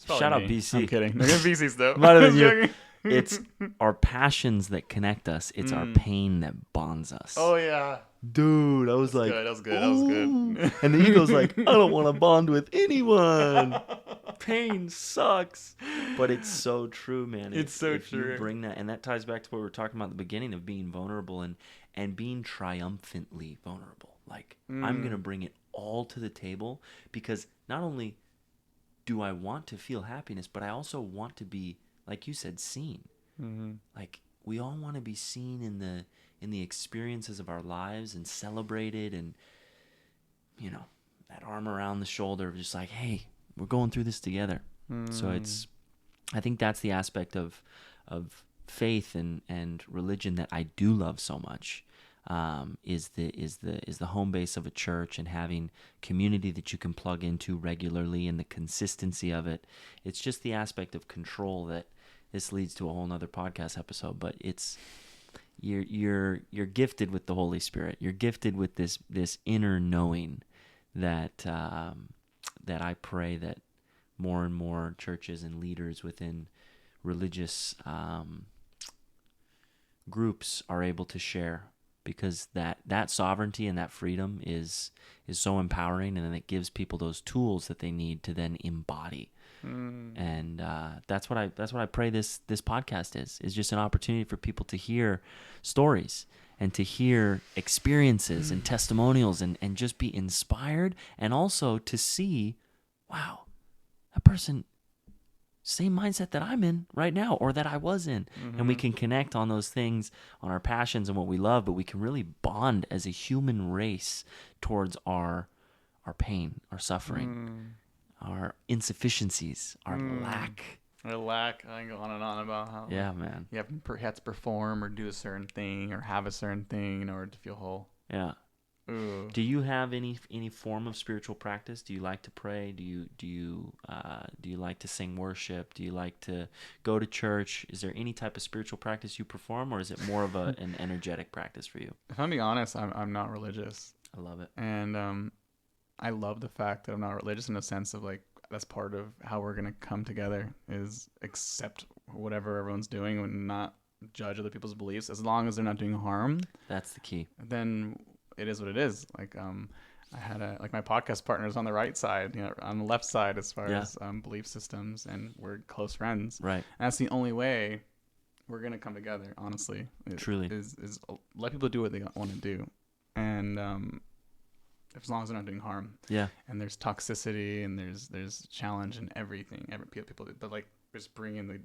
Shout out BC. I'm kidding. They're BC's though. Might have been you. It's our passions that connect us. It's our pain that bonds us. Oh yeah. Dude, I was like, that was good. That was good. And the ego's like, I don't want to bond with anyone. Pain sucks. But it's so true, man. It's so if true. You bring that, and that ties back to what we were talking about at the beginning of being vulnerable and being triumphantly vulnerable. Like, I'm going to bring it all to the table because not only do I want to feel happiness, but I also want to be, like you said, seen. Mm-hmm. Like, we all want to be seen in the experiences of our lives and celebrated, and that arm around the shoulder of just like, hey, we're going through this together. So I think that's the aspect of faith and religion that I do love so much. Is the home base of a church and having community that you can plug into regularly and the consistency of it. It's just the aspect of control that this leads to a whole nother podcast episode, but it's you're gifted with the Holy Spirit. You're gifted with this inner knowing that that I pray that more and more churches and leaders within religious groups are able to share, because that sovereignty and that freedom is so empowering, and then it gives people those tools that they need to then embody. And that's what I pray this podcast is just an opportunity for people to hear stories and to hear experiences and testimonials and just be inspired, and also to see, wow, that person, same mindset that I'm in right now or that I was in. And we can connect on those things, on our passions and what we love, but we can really bond as a human race towards our pain, our suffering, our insufficiencies, our lack. Our lack. I can go on and on about how man. You have to perform or do a certain thing or have a certain thing in order to feel whole. Yeah. Ooh. Do you have any form of spiritual practice? Do you like to pray? Do you like to sing worship? Do you like to go to church? Is there any type of spiritual practice you perform, or is it more of an energetic practice for you? If I'm being honest, I'm not religious. I love it. And I love the fact that I'm not religious, in a sense of like, that's part of how we're going to come together, is accept whatever everyone's doing and not judge other people's beliefs, as long as they're not doing harm. That's the key. Then it is what it is. Like, I had my podcast partner's on the right side, on the left side as far as belief systems, and we're close friends. Right. And that's the only way we're going to come together, honestly. Truly. Is let people do what they want to do. And as long as they're not doing harm. Yeah. And there's toxicity and there's challenge in everything. People, but like just bring in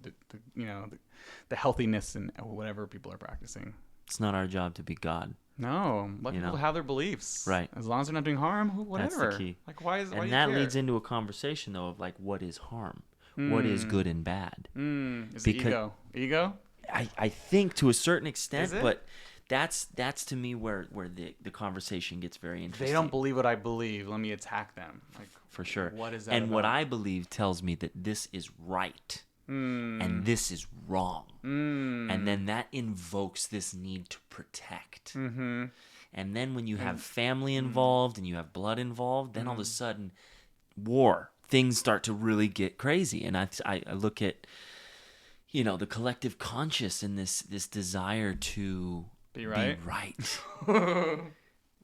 the healthiness in whatever people are practicing. It's not our job to be God. No, let You people know? have their beliefs. Right. As long as they're not doing harm, whatever. That's the key. Like, why do And you that care? leads into a conversation, though, of like, what is harm? What is good and bad? Is Because- it ego? Ego? I think to a certain extent, Is it? but that's to me where the conversation gets very interesting. They don't believe what I believe. Let me attack them. Like, for sure. What is that And what about? I believe tells me that this is right and this is wrong. And then that invokes this need to protect. Mm-hmm. And then when you have family involved and you have blood involved, then all of a sudden, war, things start to really get crazy. And I look at, the collective conscious and this desire to Be right.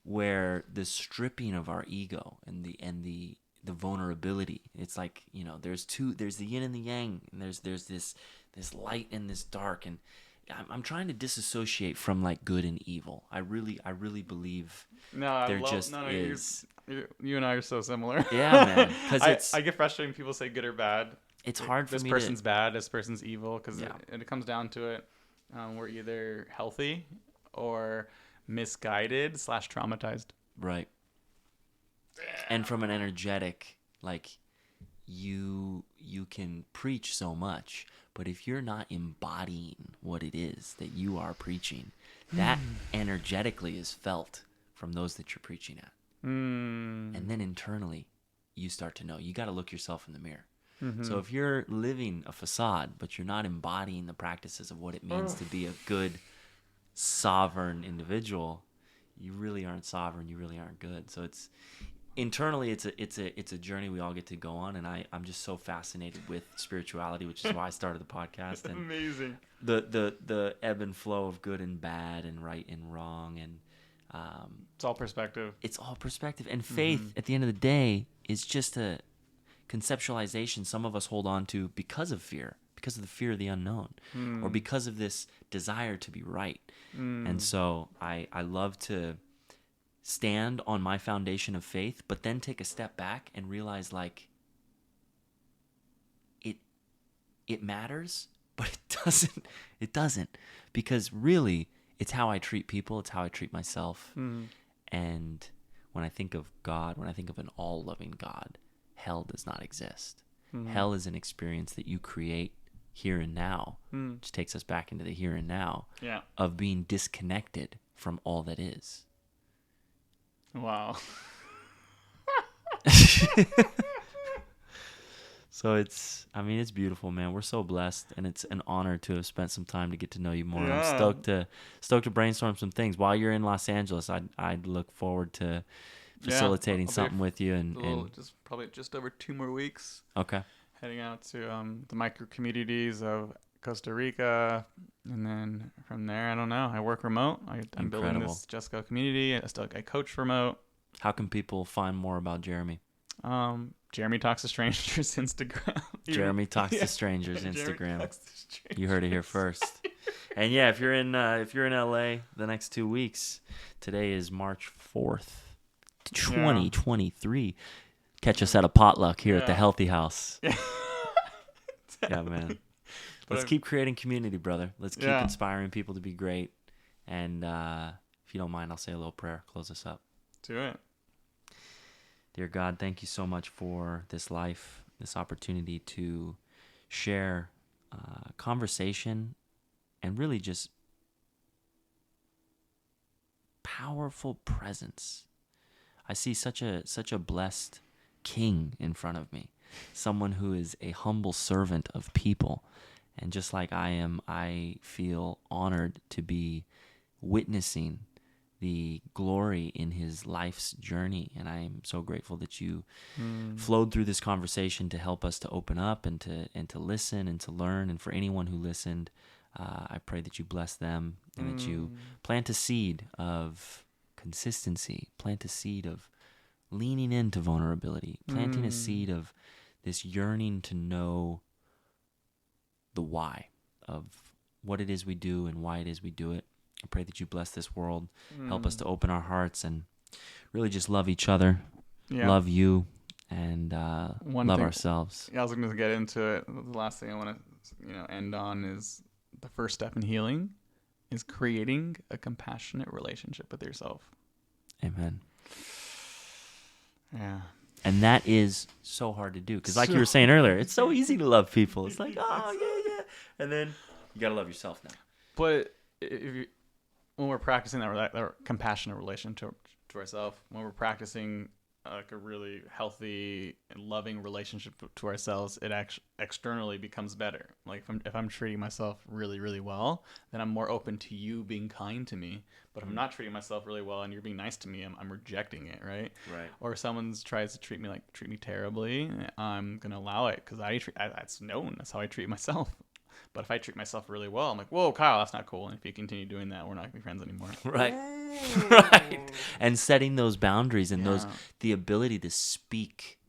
where the stripping of our ego and the vulnerability, it's like, there's the yin and the yang, and there's this light and this dark, and I'm trying to disassociate from like good and evil. I really believe there just is. You and I are so similar. Yeah, man. Because I get frustrated when people say good or bad. It's hard for this me person's bad, this person's evil, because Yeah. it comes down to it. We're either healthy or misguided / traumatized. Right. And from an energetic, like, you can preach so much, but if you're not embodying what it is that you are preaching, that energetically is felt from those that you're preaching at. And then internally, you start to know. You got to look yourself in the mirror. So if you're living a facade, but you're not embodying the practices of what it means to be a good, sovereign individual, you really aren't sovereign. You really aren't good. So it's internally, it's a journey we all get to go on, and I'm just so fascinated with spirituality, which is why I started the podcast. And Amazing. The ebb and flow of good and bad and right and wrong, and It's all perspective. it's all perspective. And faith, at the end of the day, is just a conceptualization some of us hold on to because of fear, because of the fear of the unknown, or because of this desire to be right. And so I love to stand on my foundation of faith, but then take a step back and realize, like, it matters, but it doesn't, because really it's how I treat people, it's how I treat myself. And when I think of God, when I think of an all-loving God, hell does not exist. Hell is an experience that you create here and now, which takes us back into the here and now of being disconnected from all that is. Wow. So it's beautiful, man. We're so blessed, and it's an honor to have spent some time to get to know you more. Yeah. I'm stoked to brainstorm some things while you're in Los Angeles. I'd look forward to facilitating I'll be something with you, and probably just over 2 more weeks. okay. Heading out to the micro communities of Costa Rica, and then from there, I don't know. I work remote. I'm building Incredible. this Jesco community. I coach remote. How can people find more about Jeremy? Jeremy Talks to Strangers Instagram. Jeremy Talks to Strangers Jeremy Instagram. Talks to Strangers. You heard it here first. And yeah, if you're in LA the next 2 weeks, today is March 4th, 2023. Catch us at a potluck here at the Yeah. Healthy House. Yeah. Yeah, man. But Let's keep creating community, brother. Let's keep Yeah. inspiring people to be great. And if you don't mind, I'll say a little prayer. Close us up. Do it. Dear God, thank you so much for this life, this opportunity to share conversation and really just powerful presence. I see such a blessed king in front of me, someone who is a humble servant of people. And just like I am, I feel honored to be witnessing the glory in his life's journey. And I am so grateful that you flowed through this conversation to help us to open up and to listen and to learn. And for anyone who listened, I pray that you bless them and that you plant a seed of consistency, plant a seed of leaning into vulnerability, planting a seed of this yearning to know the why of what it is we do and why it is we do it. I pray that you bless this world, help us to open our hearts and really just love each other, love you, and love ourselves. Yeah, I was going to get into it. The last thing I want to, end on is the first step in healing is creating a compassionate relationship with yourself. Amen. Yeah. And that is so hard to do because, like you were saying earlier, it's so easy to love people. It's like, oh, yeah. And then you got to love yourself now. But when we're practicing that compassionate relationship to ourselves, when we're practicing like a really healthy and loving relationship to ourselves, it actually externally becomes better. Like if I'm treating myself really, really well, then I'm more open to you being kind to me. But if I'm not treating myself really well and you're being nice to me, I'm rejecting it, right? Right. Or if someone tries to treat me terribly, I'm gonna allow it because that's known. That's how I treat myself. But if I treat myself really well, I'm like, whoa, Kyle, that's not cool. And if you continue doing that, we're not gonna be friends anymore. Right. Right. And setting those boundaries and the ability to speak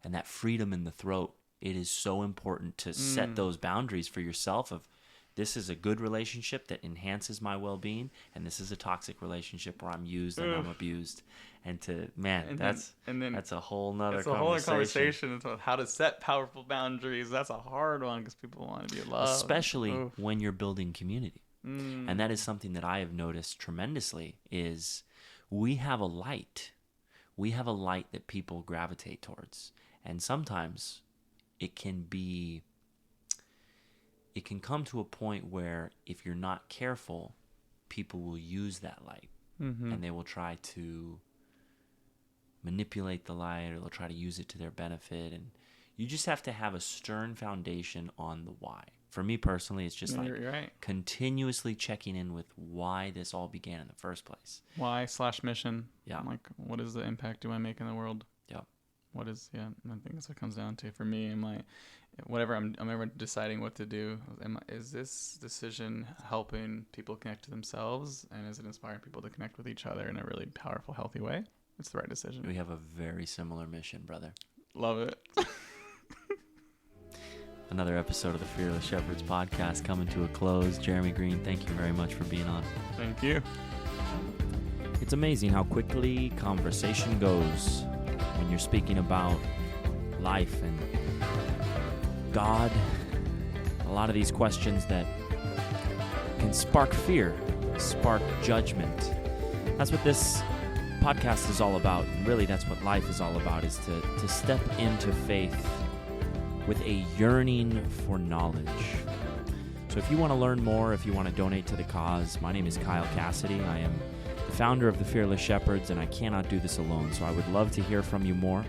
and that freedom in the throat. It is so important to set those boundaries for yourself of this is a good relationship that enhances my well-being, and this is a toxic relationship where I'm used and I'm abused. And that's a whole nother conversation. It's a whole other conversation about how to set powerful boundaries. That's a hard one because people want to be loved. Especially when you're building community. And that is something that I have noticed tremendously is we have a light. We have a light that people gravitate towards. And sometimes it can come to a point where if you're not careful, people will use that light. And they will try to manipulate the light, or they'll try to use it to their benefit. And you just have to have a stern foundation on the why. For me personally, it's just continuously checking in with why this all began in the first place. Why/mission. Yeah. Like, what is the impact do I make in the world? Yeah. I think that's what it comes down to. For me, whatever I'm ever deciding what to do, is this decision helping people connect to themselves, and is it inspiring people to connect with each other in a really powerful, healthy way? It's the right decision. We have a very similar mission, brother. Love it. Another episode of the Fearless Shepherds podcast coming to a close. Jeremy Green, thank you very much for being on. Thank you. It's amazing how quickly conversation goes when you're speaking about life and God. A lot of these questions that can spark fear, spark judgment. That's what this podcast is all about. And really, that's what life is all about, is to step into faith with a yearning for knowledge. So if you want to learn more, if you want to donate to the cause, my name is Kyle Cassidy. I am the founder of the Fearless Shepherds, and I cannot do this alone. So I would love to hear from you more.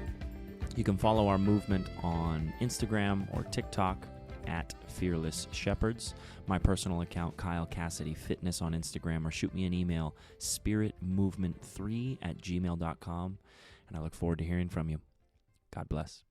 You can follow our movement on Instagram or TikTok at Fearless Shepherds. My personal account, Kyle Cassidy Fitness on Instagram, or shoot me an email, spiritmovement3@gmail.com. And I look forward to hearing from you. God bless.